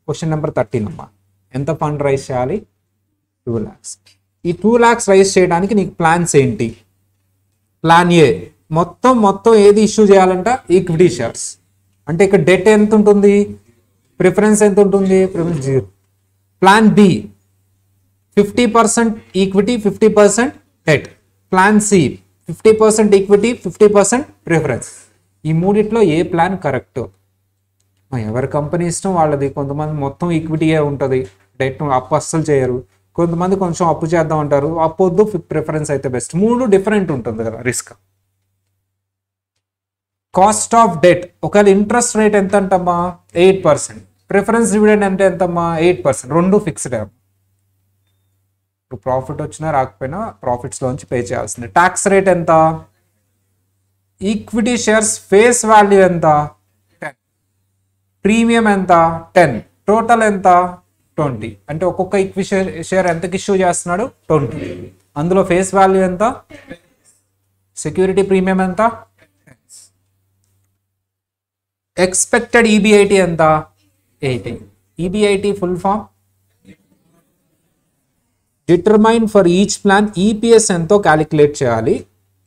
క్వశ్చన్ నెంబర్ 13 అమ్మా. ఎంత ఫండ్ రైజ్ చేయాలి? 2 lakhs. ఈ 2 lakhs రైజ్ చేయడానికి నీకు ప్లాన్స్ ఏంటి? ప్లాన్ ఏ, మొత్తం ఏది ఇష్యూ చేయాలంట? Equity shares. అంటే ఇక్కడ డెట్ ఎంత ఉంటుంది? ప్రిఫరెన్స్ ఎంత ఉంటుంది? Preference 0. Plan B 50% equity 50% debt. Plan C 50% equity 50% preference. ఈ మూడిట్లో ఏ ప్లాన్ కరెక్ట్? ఎవరి కంపెనీ ఇష్టం వాళ్ళది. కొంతమంది మొత్తం ఈక్విటీయే ఉంటుంది, డెట్ అప్పు అస్సలు చేయరు. కొంతమంది కొంచెం అప్పు చేద్దాం అంటారు, అప్పు వద్దు, ప్రిఫరెన్స్ అయితే బెస్ట్. మూడు డిఫరెంట్ ఉంటుంది కదా రిస్క్. కాస్ట్ ఆఫ్ డెట్, ఒకవేళ ఇంట్రెస్ట్ రేట్ ఎంత అంటమ్మా? 8%. ప్రిఫరెన్స్ డివిడెండ్ అంటే ఎంతమ్మా? 8%. రెండు ఫిక్స్డ్. ఇప్పుడు ప్రాఫిట్ వచ్చినా రాకపోయినా ప్రాఫిట్స్లోంచి పే చేయాల్సింది. ట్యాక్స్ రేట్ ఎంత? ఈక్విటీ షేర్స్ ఫేస్ వాల్యూ ఎంత? 10. ప్రీమియం ఎంత? 10. టోటల్ ఎంత? 20. అంటే ఒక్కొక్క ఈక్విటీ షేర్ ఎంతకి ఇష్యూ చేస్తున్నాడు? 20. అందులో ఫేస్ వాల్యూ ఎంత? సెక్యూరిటీ ప్రీమియం ఎంత? ఎక్స్పెక్టెడ్ ఈబిఐటి ఎంత? 80. EBIT full form determine for each plan. EPS ఎంతో క్యాలిక్యులేట్ చేయాలి,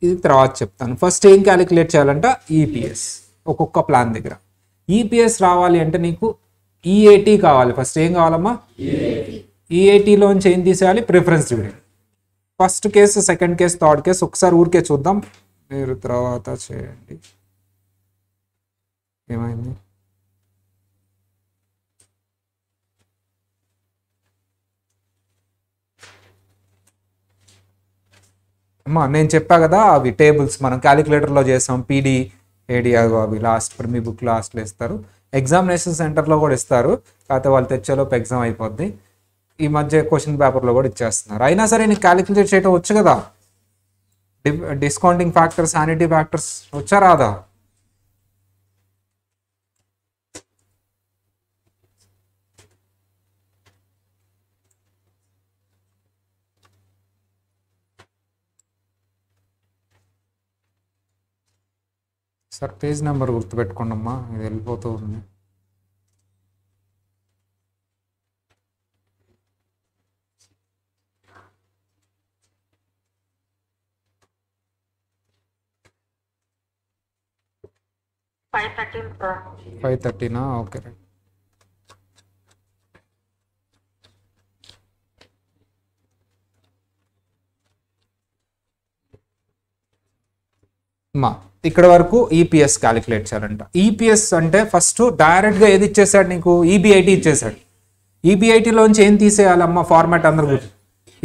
ఇది తర్వాత చెప్తాను. ఫస్ట్ ఏం క్యాలిక్యులేట్ చేయాలంట? ఈపీఎస్. ఒక్కొక్క ప్లాన్ దగ్గర ఈపీఎస్ రావాలి అంటే నీకు ఈఏటి కావాలి. ఫస్ట్ ఏం కావాలమ్మా? ఈఏటిలోంచి ఏం తీసేయాలి? Preference dividend. First case, second case, third case ఒకసారి ఊరికే చూద్దాం, మీరు తర్వాత చేయండి. ఏమైంది? అమ్మా నేను చెప్పా కదా అవి టేబుల్స్ మనం క్యాలిక్యులేటర్లో చేసాం. పీడి ఏడి అవి లాస్ట్ మీ బుక్ లాస్ట్లో ఇస్తారు. ఎగ్జామినేషన్ సెంటర్లో కూడా ఇస్తారు, కాకపోతే వాళ్ళు తెచ్చేలోపు ఎగ్జామ్ అయిపోద్ది. ఈ మధ్య క్వశ్చన్ పేపర్లో కూడా ఇచ్చేస్తున్నారు. అయినా సరే నీకు క్యాలిక్యులేట్ చేయడం వచ్చు కదా. డిస్కౌంటింగ్ ఫ్యాక్టర్స్, శానిటీ ఫ్యాక్టర్స్ వచ్చా రాదా? సార్ పేజ్ నెంబర్ గుర్తుపెట్టుకోండి అమ్మా, ఇది వెళ్ళిపోతూ ఉంది. ఫైవ్ థర్టీనా? Okay right. మా ఇక్కడ వరకు ఈపీఎస్ క్యాలిక్యులేట్ చేయాలంట. ఈపీఎస్ అంటే ఫస్ట్ డైరెక్ట్గా ఏది ఇచ్చేసాడు నీకు? ఈబిఐటి ఇచ్చేసాడు. ఈబిఐటిలోంచి ఏం తీసేయాలమ్మా? ఫార్మాట్ అందరు గుర్తు.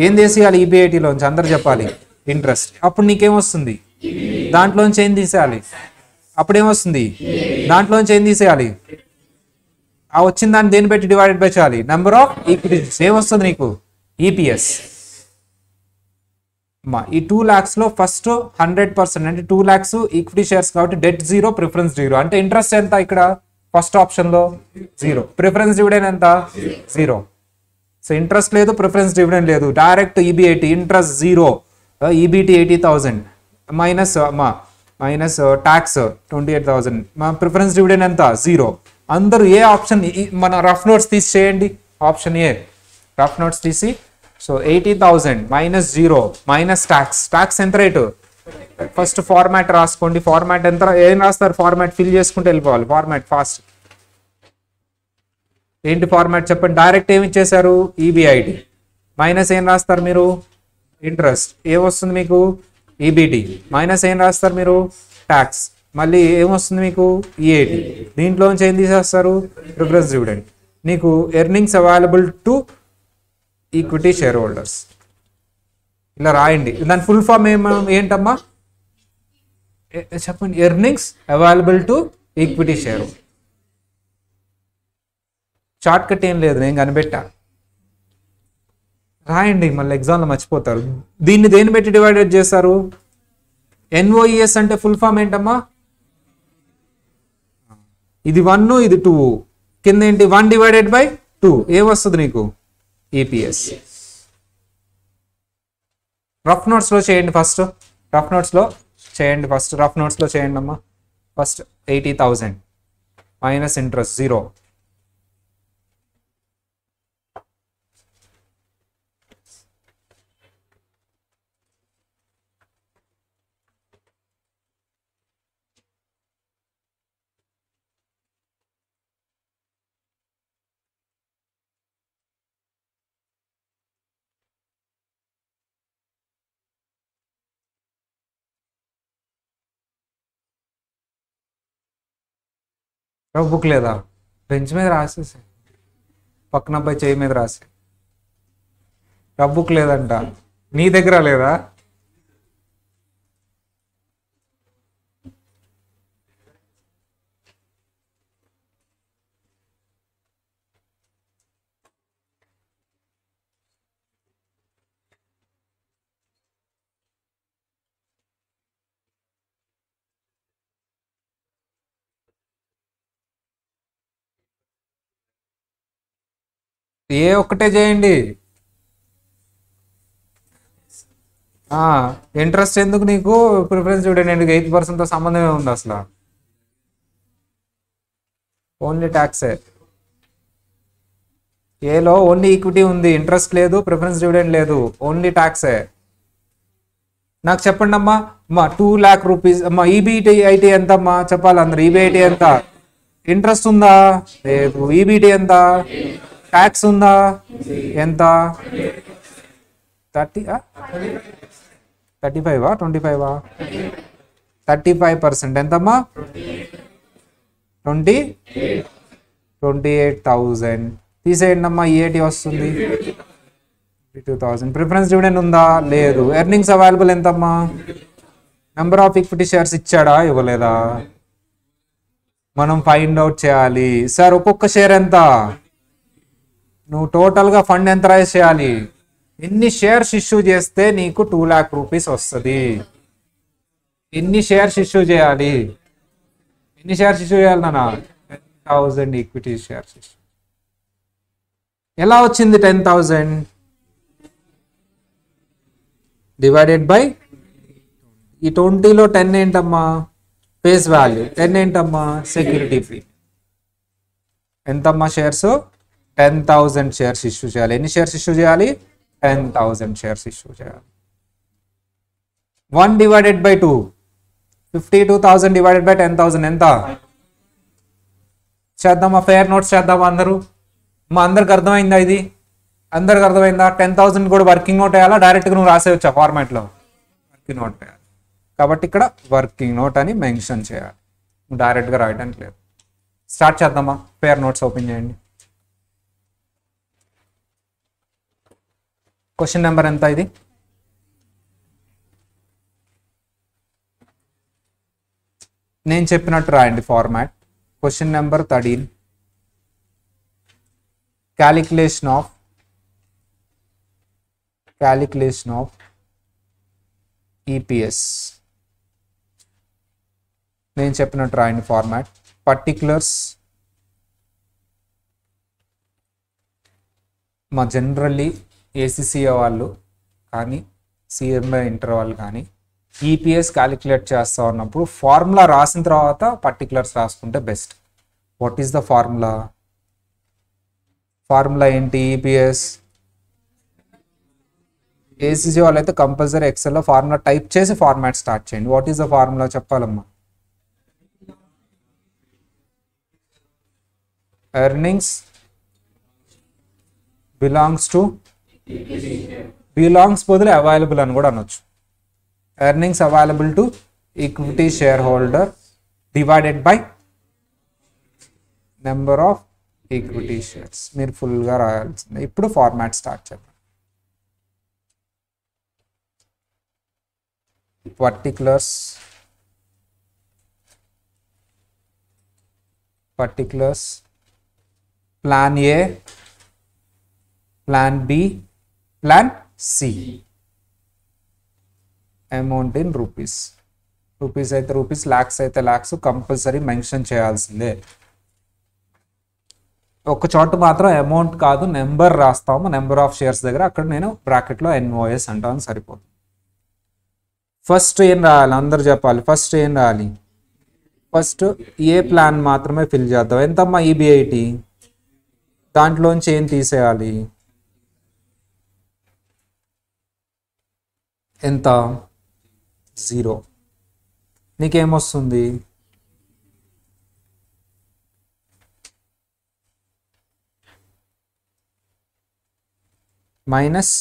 ఏం తీసేయాలి ఈబిఐటిలోంచి? అందరు చెప్పాలి. ఇంట్రెస్ట్. అప్పుడు నీకేమొస్తుంది? దాంట్లోంచి ఏం తీసేయాలి? అప్పుడేమొస్తుంది? దాంట్లోంచి ఏం తీసేయాలి? ఆ వచ్చిన దాన్ని దేని పెట్టి డివైడెడ్ బై చేయాలి? Number of equities. ఏమొస్తుంది నీకు? ఈపీఎస్. ఈ 2 lakhs లో ఫస్ట్ 100% అంటే 2 lakhs ఈక్విటీ షేర్స్ కాబట్టి డెట్ 0, ప్రిఫరెన్స్ 0. అంటే ఇంట్రెస్ట్ ఎంత ఇక్కడ? ఫస్ట్ ఆప్షన్ లో 0. ప్రిఫరెన్స్ డివిడెండ్ ఎంత? 0. సో ఇంట్రెస్ట్ లేదు, ప్రిఫరెన్స్ డివిడెండ్ లేదు. Direct EBIT interest 0, ఈబిటి 80,000 minus tax 28,000. మా ప్రిఫరెన్స్ డివిడెండ్ ఎంత? 0. అందరూ ఏ ఆప్షన్? మన రఫ్ నోట్స్ తీసి చేయండి. ఆప్షన్ ఏ రఫ్ నోట్స్ తీసి. సో 80,000 మైనస్ 0 మైనస్ ట్యాక్స్ ఎంత రేటు? ఫస్ట్ ఫార్మాట్ రాసుకోండి. ఫార్మాట్ ఎంత? ఏం రాస్తారు? ఫార్మాట్ ఫిల్ చేసుకుంటూ వెళ్ళిపోవాలి. Format fast. ఏంటి ఫార్మాట్ చెప్పండి? డైరెక్ట్ ఏమి ఇచ్చేసారు? ఈబిఐటి మైనస్ ఏం రాస్తారు మీరు? ఇంట్రెస్ట్. ఏమొస్తుంది మీకు? ఈబిటి మైనస్ ఏం రాస్తారు మీరు? ట్యాక్స్. మళ్ళీ ఏమొస్తుంది మీకు? ఈఏటి. దీంట్లోంచి ఏం తీసేస్తారు? Preference dividend. నీకు earnings available to equity shareholders. ఇలా రాయండి. దాని ఫుల్ ఫామ్ ఏంటమ్మా? చెప్పండి. Earnings available to equity share. Shortcut ఏం లేదు, నేను కనిపెట్టా. రాయండి, మళ్ళీ ఎగ్జామ్లో మర్చిపోతారు. దీన్ని దేని పెట్టి డివైడెడ్ చేస్తారు? ఎన్ఓఈఎస్ అంటే ఫుల్ ఫామ్ ఏంటమ్మా? ఇది 1, ఇది 2. కింద ఏంటి? 1 డివైడెడ్ బై 2. ఏమొస్తుంది నీకు? ఈపీఎస్. రఫ్ నోట్స్లో చేయండి ఫస్ట్. రఫ్ నోట్స్లో చేయండి అమ్మా. First 80,000 minus interest 0 rough book లేదా? బెంచ్ మీద రాసేసి పక్కన అబ్బాయి చేయి మీద రాసి. రఫ్ బుక్ లేదంట. నీ దగ్గర లేదా? ఏ ఒక్కటే చేయండి. ఇంట్రెస్ట్ ఎందుకు నీకు? ప్రిఫరెన్స్ చూడండి, 8%తో సంబంధమే ఉంది అసలు. ఓన్లీ ట్యాక్సే. ఏలో ఓన్లీ ఈక్విటీ ఉంది, ఇంట్రెస్ట్ లేదు, ప్రిఫరెన్స్ డివిడెండ్ లేదు, ఓన్లీ ట్యాక్సే. నాకు చెప్పండి అమ్మా. 2 lakh rupees అమ్మా. ఈబీఐటీ ఎంత అమ్మా? చెప్పాలి అందరు. ఈబీఐటీ ఎంత? ఇంట్రెస్ట్ ఉందా? లేదు. ఈబీటీ ఎంత? ట్యాక్స్ ఉందా? ఎంత? 35 25 35%. ఎంతమ్మా? 28,000. తీసేయండి అమ్మా. ఈఏటీ వస్తుంది 22,000. ప్రిఫరెన్స్ డివిడెండ్ ఉందా? లేదు. ఎర్నింగ్స్ అవైలబుల్ ఎంతమ్మా? నెంబర్ ఆఫ్ ఈక్విటీ షేర్స్ ఇచ్చాడా? ఇవ్వలేదా? మనం ఫైండ్ అవుట్ చేయాలి. సార్ ఒక్కొక్క షేర్ ఎంత? నువ్వు టోటల్గా ఫండ్ ఎంత రైజ్ చేయాలి? ఎన్ని షేర్స్ ఇష్యూ చేస్తే నీకు 2 lakh rupees వస్తుంది? ఎన్ని షేర్స్ ఇష్యూ చేయాలి? ఎన్ని షేర్స్ ఇష్యూ చేయాలి నాన్న? 10,000 ఈక్విటీ షేర్స్ ఇష్యూ. ఎలా వచ్చింది 10,000? డివైడెడ్ బై ఈ 20లో 10 ఏంటమ్మా? Face value. 10 ఏంటమ్మా? Security fee. ఎంతమ్మా షేర్స్? 10,000 షేర్స్ ఇష్యూ చేయాలి. ఎన్ని షేర్స్ ఇష్యూ చేయాలి? 10,000 షేర్స్ ఇష్యూ చేయాలి. 1 divided by 2, 52,000 divided by 10,000 ఎంత? చేద్దామా? ఫేర్ నోట్స్ చేద్దామా అందరూ? అందరికి అర్థమైందా? ఇది అందరికి అర్థమైందా? 10,000 కూడా వర్కింగ్ నోట్ వేయాలా? డైరెక్ట్గా నువ్వు రాసేయచ్చా ఫార్మాట్లో? వర్కింగ్ నోట్ వేయాలి. కాబట్టి ఇక్కడ వర్కింగ్ నోట్ అని మెన్షన్ చేయాలి, డైరెక్ట్గా రాయడానికి లేదు. స్టార్ట్ చేద్దామా? ఫేర్ నోట్స్ ఓపెన్ చేయండి. క్వశ్చన్ నెంబర్ ఎంత ఇది? నేను చెప్పినట్టు రాయండి format. Question number 13. Calculation of EPS. నేను చెప్పినట్టు రాయండి ఫార్మాట్. పర్టిక్యులర్స్ మా జనరల్లీ ఏసీసీఏ వాళ్ళు కానీ సిఎంఐ ఇంటర్ వాళ్ళు కానీ ఈపీఎస్ క్యాలిక్యులేట్ చేస్తా ఉన్నప్పుడు ఫార్ములా రాసిన తర్వాత పర్టిక్యులర్స్ రాసుకుంటే best. What is the formula? Formula ఏంటి? ఈపీఎస్. ఏసీసీ వాళ్ళు అయితే కంపల్సరీ ఎక్సెల్లో ఫార్ములా టైప్ చేసి ఫార్మాట్ స్టార్ట్ చేయండి. వాట్ ఈస్ ద ఫార్ములా చెప్పాలమ్మా? ఎర్నింగ్స్ బిలాంగ్స్ టు, బిలాంగ్స్ బదులు అవైలబుల్ అని కూడా అనొచ్చు. Earnings available to equity shareholder divided by number of equity shares. మీరు ఫుల్గా రాయాల్సిందే. ఇప్పుడు ఫార్మాట్ స్టార్ట్ చేద్దాం. Particulars plan A, plan B, plan C. Amount in rupees. Rupees అయితే రూపీస్, ల్యాక్స్ అయితే ల్యాక్స్ కంపల్సరీ మెన్షన్ చేయాల్సిందే. ఒక చోట మాత్రం అమౌంట్ కాదు నెంబర్ రాస్తాము, నెంబర్ ఆఫ్ షేర్స్ దగ్గర. అక్కడ నేను బ్రాకెట్లో ఎన్ఓఎస్ అంటాను, సరిపోతుంది. ఫస్ట్ ఏం రాయాలి? అందరు చెప్పాలి. ఫస్ట్ ఏం రాయాలి? ఫస్ట్ ఏ ప్లాన్ మాత్రమే ఫిల్ చేద్దాం. ఎంతమ్మా ఈబీఐటీ? దాంట్లోంచి ఏం తీసేయాలి? ఎంత? 0. నీకేమొస్తుంది? మైనస్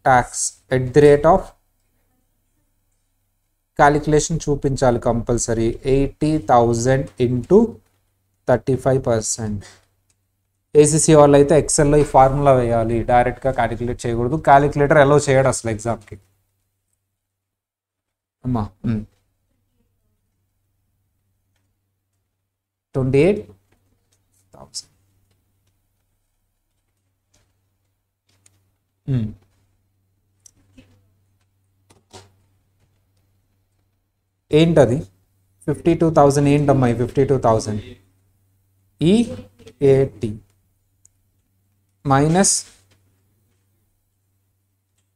ట్యాక్స్ @ క్యాలిక్యులేషన్ చూపించాలి కంపల్సరీ. 80,000 × 35%. ఏసీసీ వాళ్ళు అయితే ఎక్సెల్లో ఈ ఫార్ములా వేయాలి, డైరెక్ట్గా క్యాలిక్యులేట్ చేయకూడదు. క్యాలిక్యులేటర్ అలో చేయడు అసలు ఎగ్జామ్కి. అమ్మా 28,000. ఏంటది 52,000? ఏంటమ్మా 52,000? ఈఏటి మైనస్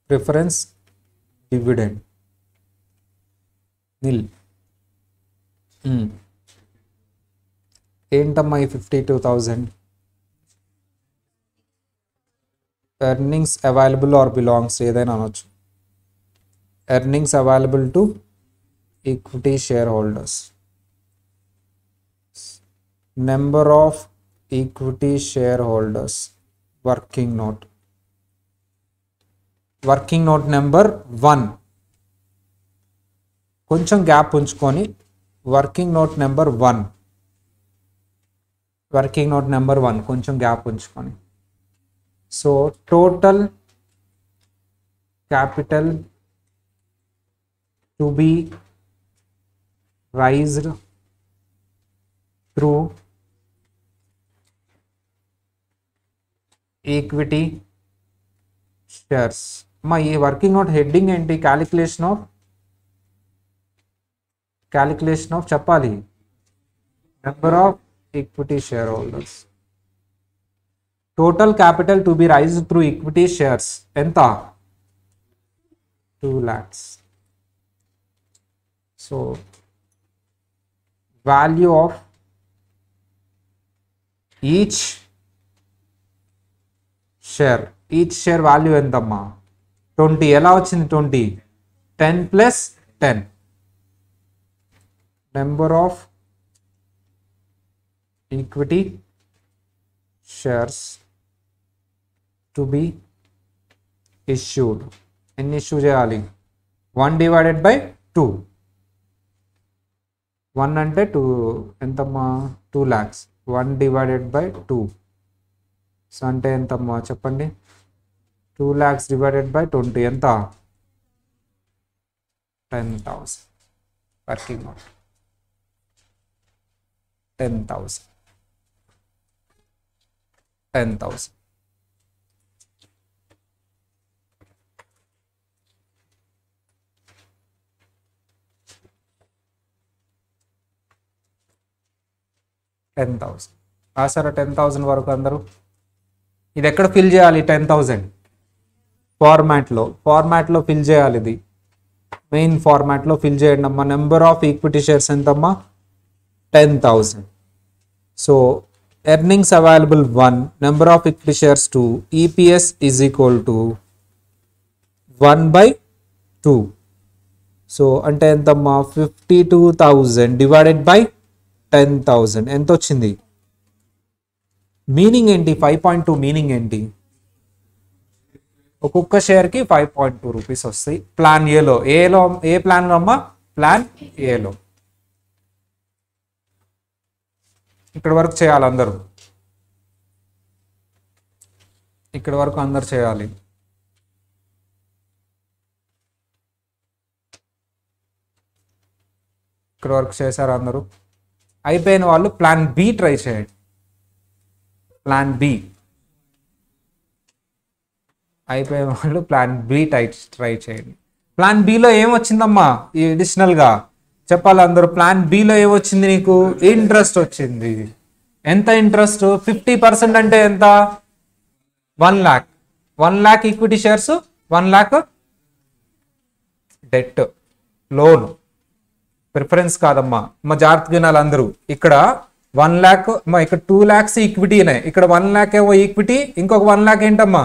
ప్రిఫరెన్స్ డివిడెండ్ నిల్. ఏంటమ్మా ఈ 52,000? ఎర్నింగ్స్ అవైలబుల్ ఆర్ బిలాంగ్స్ ఏదైనా అనొచ్చు. Earnings available to equity share holders. Number of equity share holders working note. Working note number 1. కొంచెం గ్యాప్ ఉంచుకొని working note number 1. Working note number 1 కొంచెం గ్యాప్ ఉంచుకొని. So total capital to be raised through equity shares. అమ్మా ఈ working note heading ఏంటి? Calculation of చెప్పాలి. Number of equity share holders. Total capital to be raised through equity shares ఎంత? 2 lakhs. So value of each share. Each share value ఎంతమ్మా? 20. ఎలా వచ్చింది 20? 10 + 10. Number of equity shares to be issued. ఎన్ని issue చేయాలి? 1 / 2. 1 అంటే 2 ఎంతమ్మా? 2 lakhs. 1 / 2. So అంటే ఎంతమ్మా చెప్పండి? 2 lakhs / 20 ఎంత? 10,000. Working note 10,000. 10,000. రాసారా 10,000 వరకు అందరూ? ఇది ఎక్కడ ఫిల్ చేయాలి? 10,000 ఫార్మాట్లో ఫిల్ చేయాలి. ఇది మెయిన్ ఫార్మాట్లో ఫిల్ చేయండి అమ్మా. నెంబర్ ఆఫ్ ఈక్విటీ షేర్స్ ఎంతమ్మా? 10,000. So earnings available 1, number of equity shares 2, EPS is equal to 1/2. So అంటే ఎంతమ్మా? 52,000 డివైడెడ్ బై 10,000 ఎంత వచ్చింది? మీనింగ్ ఏంటి? 5.2 మీనింగ్ ఏంటి? ఒక్కొక్క షేర్కి 5.2 రూపీస్ వస్తాయి. ప్లాన్ ఏలో ఏ ప్లాన్లో అమ్మా? ప్లాన్ ఏలో. ఇక్కడ వరకు చేయాలి అందరూ. ఇక్కడ వరకు అందరు చేయాలి. ఇక్కడ వరకు చేశారు అందరూ? అయిపోయిన వాళ్ళు ప్లాన్ బి ట్రై చేయండి. ప్లాన్ బి అయిపోయిన వాళ్ళు ప్లాన్ బి ట్రై చేయండి. ప్లాన్ బిలో ఏమొచ్చిందమ్మా? ఈ అడిషనల్గా చెప్పాలి అందరూ. ప్లాన్ బిలో ఏమొచ్చింది నీకు? ఇంట్రెస్ట్ వచ్చింది. ఎంత ఇంట్రెస్ట్? 50% అంటే ఎంత? 1 lakh. 1 lakh equity shares, 1 lakh debt, loan. Preference కాదమ్మా మా జాగ్రత్తగా వినాలి అందరూ. ఇక్కడ 1 lakh ఇక్కడ 2 lakhs ఈక్విటీనే. ఇక్కడ 1 lakh ఏమో ఈక్విటీ, ఇంకొక 1 lakh ఏంటమ్మా?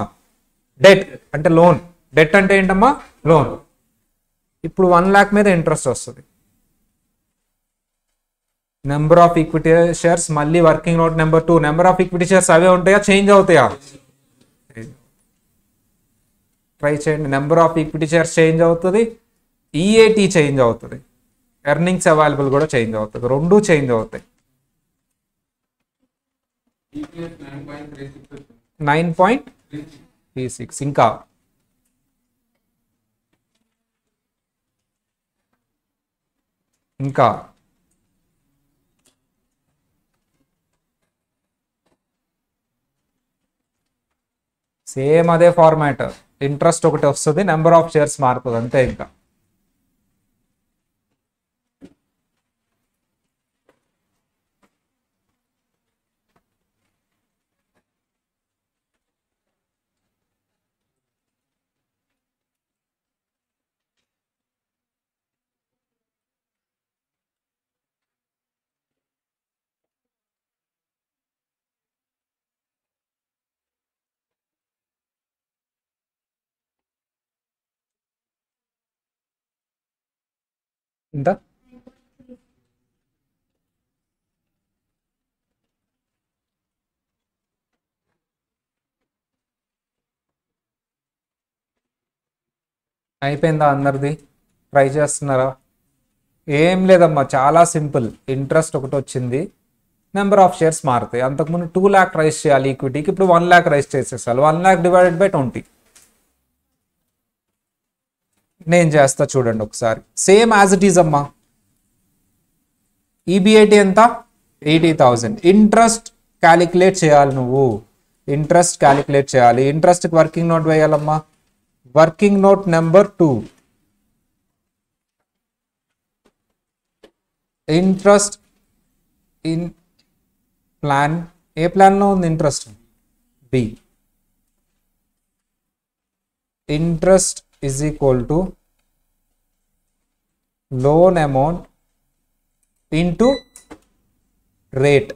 డెట్ అంటే లోన్. డెట్ అంటే ఏంటమ్మా? లోన్. ఇప్పుడు 1 lakh మీద ఇంట్రెస్ట్ వస్తుంది. నెంబర్ ఆఫ్ ఈక్విటీ షేర్స్ మళ్ళీ working note number 2. Number of equity shares అవే ఉంటాయా? చేంజ్ అవుతాయా? ట్రై చేయండి. Number of equity shares change అవుతుంది, ఈఏటి చేంజ్ అవుతుంది, ఎర్నింగ్స్ అవైలబుల్ కూడా చేంజ్ అవుతుంది. 2 చేంజ్ అవుతాయి. 9.36 ఇంకా ఇంకా సేమ్ అదే ఫార్మాట్. ఇంట్రెస్ట్ ఒకటి వస్తుంది, నెంబర్ ఆఫ్ షేర్స్ మారుతుంది అంతే. ఇంకా ఇంత అయిపోయిందా అందరిది? ట్రై చేస్తున్నారా? ఏం లేదమ్మా, చాలా సింపుల్. ఇంట్రెస్ట్ ఒకటి వచ్చింది, నెంబర్ ఆఫ్ షేర్స్ మారుతాయి. అంతకుముందు 2 lakh రైజ్ చేయాలి ఈక్విటీకి, ఇప్పుడు 1 lakh రైజ్ చేసేసాలి. 1 lakh డివైడెడ్ బై 20. నేను చేస్తా చూడండి ఒకసారి. సేమ్ యాజ్ ఇట్ ఈజ్ అమ్మా. ఈబిఐటి ఎంత? 80,000. ఇంట్రెస్ట్ క్యాలిక్యులేట్ చేయాలి నువ్వు. ఇంట్రెస్ట్ క్యాలిక్యులేట్ చేయాలి. ఇంట్రెస్ట్కి వర్కింగ్ నోట్ వేయాలమ్మా. Working note number 2. Interest in plan. ఏ ప్లాన్లో ఉంది interest? B. Interest is equal to loan amount into rate.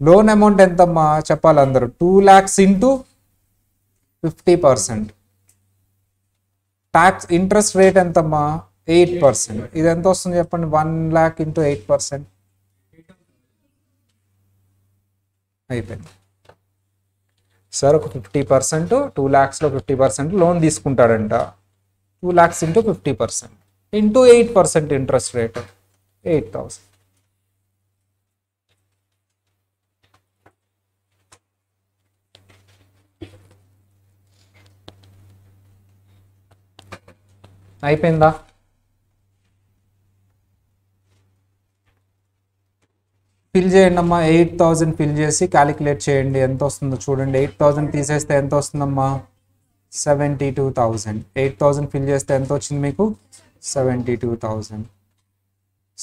Loan amount ఎంతమ్మా చెప్పాలి అందరూ? 2 lakhs into 50%. Tax interest rate ఎంతమ్మా? 8%. ఇది ఎంత వస్తుంది చెప్పండి? 1 lakh into 8%. అయిపోయింది సార్. ఒక 50%, 2 lakhsలో 50% లోన్ తీసుకుంటాడంట. 2 lakhs into 50% into 8% interest rate 8,000. అయిపోయిందా? ఫిల్ చేయండి అమ్మా. 8,000 ఫిల్ చేసి క్యాలిక్యులేట్ చేయండి ఎంత వస్తుందో చూడండి. 8,000 తీసేస్తే ఎంత వస్తుందమ్మా? 72,000. 8,000 ఫిల్ చేస్తే ఎంత వచ్చింది మీకు? 72,000.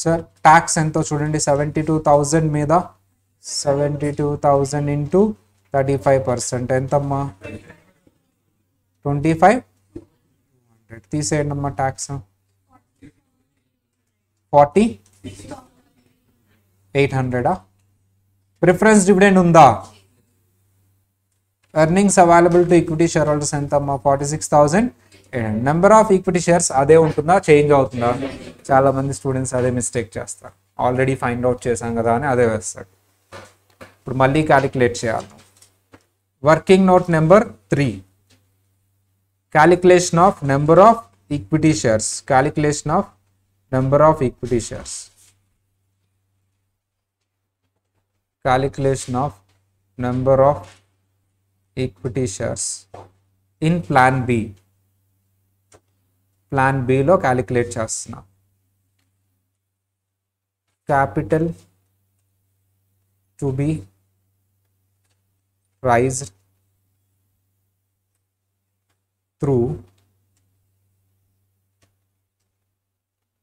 సార్ ట్యాక్స్ ఎంతో చూడండి. 72,000 మీద 72,000 ఇంటూ 35% ఎంతమ్మా? 25. తీసేయండి అమ్మా. ట్యాక్స్ 40,800. ప్రిఫరెన్స్ డివిడెండ్ ఉందా? Earnings available to equity share holders ఎంతమ్మా? 46,000. నెంబర్ ఆఫ్ ఈక్విటీ షేర్స్ అదే ఉంటుందా, చేంజ్ అవుతుందా? చాలా మంది స్టూడెంట్స్ అదే మిస్టేక్ చేస్తారు. ఆల్రెడీ ఫైండ్ అవుట్ చేశాం కదా అని అదే వేస్తాడు. ఇప్పుడు మళ్ళీ క్యాలిక్యులేట్ చేయాలి. Working note number 3. Calculation of number of equity shares. Calculation of number of equity shares. Calculation of number of equity shares in plan B. Plan B లో క్యాలిక్యులేట్ చేస్తున్నా. Capital to be raised through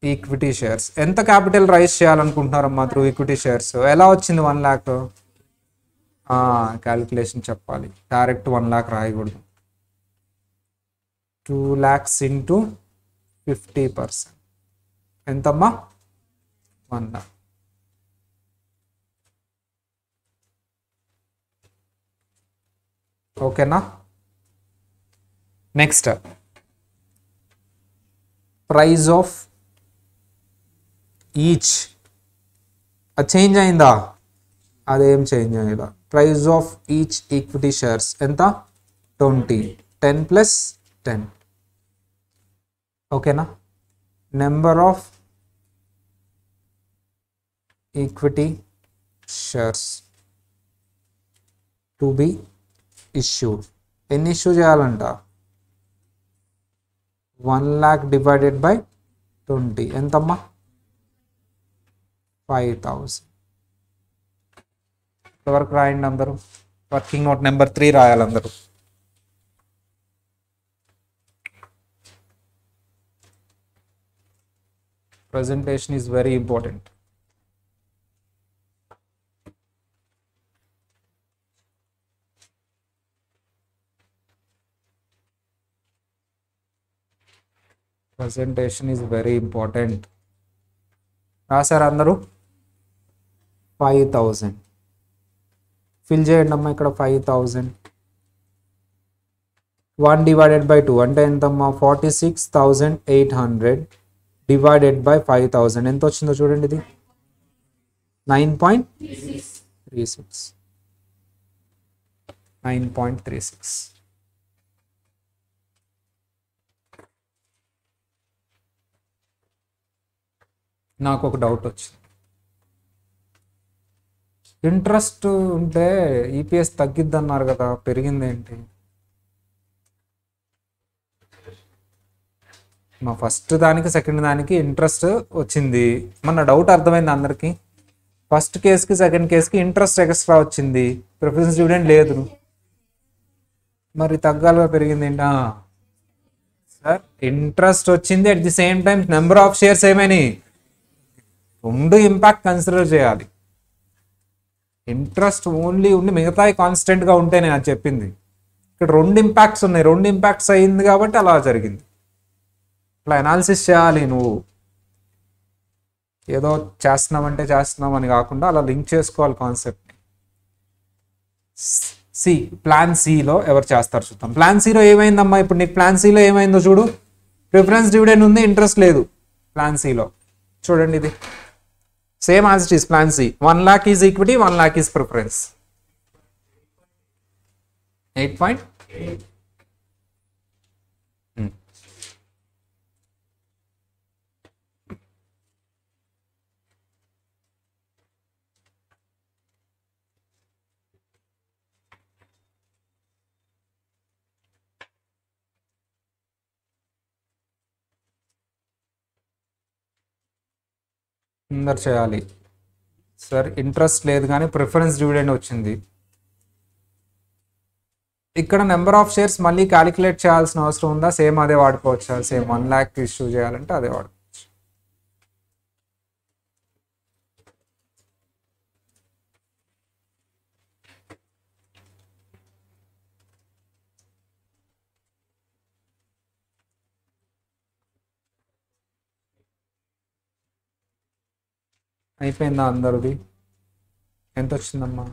equity shares. ఎంత capital raise చేయాలనుకుంటున్నారమ్మా through equity shares? ఎలా వచ్చింది 1 lakh? Calculation చెప్పాలి. Direct 1 lakh రాయకూడదు. 2 lakhs into 50% ఎంతమ్మా? 1 lakh. ఓకేనా? Next price of each. అది చేంజ్ అయిందా? అదేం చేంజ్ అయ్యేదా? Price of each equity shares ఎంత? 20. 10 + 10. ఓకేనా? Number of equity shares to be issued. ఎన్ని ఇష్యూ చేయాలంట? 1 lakh డివైడెడ్ బై 20 ఎంతమ్మా? 5,000. ఇంతవరకు రాయండి అందరూ. వర్కింగ్ నోట్ నెంబర్ 3 రాయాలి అందరూ. Presentation is very important. Presentation is very important. రాశారు అందరూ? 5,000 ఫిల్ చేయండి అమ్మా. ఇక్కడ 5,000 1 డివైడెడ్ బై 2 అంటే ఎంతమ్మా? 46,800 డివైడెడ్ బై 5,000 ఎంత వచ్చిందో చూడండి. ఇది 9.36. 9.36. నాకు ఒక డౌట్ వచ్చింది. ఇంట్రెస్ట్ ఉంటే ఈపీఎస్ తగ్గిద్ది అన్నారు కదా, పెరిగింది ఏంటి? మా ఫస్ట్ దానికి సెకండ్ దానికి ఇంట్రెస్ట్ వచ్చింది. మన డౌట్ అర్థమైంది అందరికీ. ఫస్ట్ కేసుకి సెకండ్ కేసుకి ఇంట్రెస్ట్ ఎక్స్ట్రా వచ్చింది, ప్రిఫరెన్స్ డివిడెండ్ లేదు. మరి తగ్గాలుగా పెరిగింది ఏంటా సార్? ఇంట్రెస్ట్ వచ్చింది, at the same time number of shares ఏమైనాయి? రెండు ఇంపాక్ట్ కన్సిడర్ చేయాలి. ఇంట్రెస్ట్ ఓన్లీ ఉండి మిగతాయి కాన్స్టెంట్గా ఉంటే నేను అది చెప్పింది. ఇక్కడ రెండు ఇంపాక్ట్స్ ఉన్నాయి, రెండు ఇంపాక్ట్స్ అయింది కాబట్టి అలా జరిగింది. ఇట్లా అనాలిసిస్ చేయాలి. నువ్వు ఏదో చేస్తున్నామంటే చేస్తున్నాం అని కాకుండా అలా లింక్ చేసుకోవాలి కాన్సెప్ట్ని. సి ప్లాన్ సిలో ఎవరు చేస్తారు చూద్దాం. ప్లాన్ సిలో ఏమైందమ్మా? ఇప్పుడు నీకు ప్లాన్ సిలో ఏమైందో చూడు. ప్రిఫరెన్స్ డివిడెండ్ ఉంది, ఇంట్రెస్ట్ లేదు ప్లాన్ సిలో. చూడండి, ఇది same as it is plan C. 1 lakh is equity, 1 lakh is preference. 8. అందరు చేయాలి. సార్ ఇంట్రెస్ట్ లేదు కానీ ప్రిఫరెన్స్ డివిడెండ్ వచ్చింది. ఇక్కడ నెంబర్ ఆఫ్ షేర్స్ మళ్ళీ క్యాలిక్యులేట్ చేయాల్సిన అవసరం ఉందా? సేమ్ అదే వాడుకోవచ్చా? సేమ్ 1 lakh ఇష్యూ చేయాలంటే అదే వాడుకోవచ్చు. అయిపోయిందా అందరిది? ఎంత వచ్చిందమ్మా?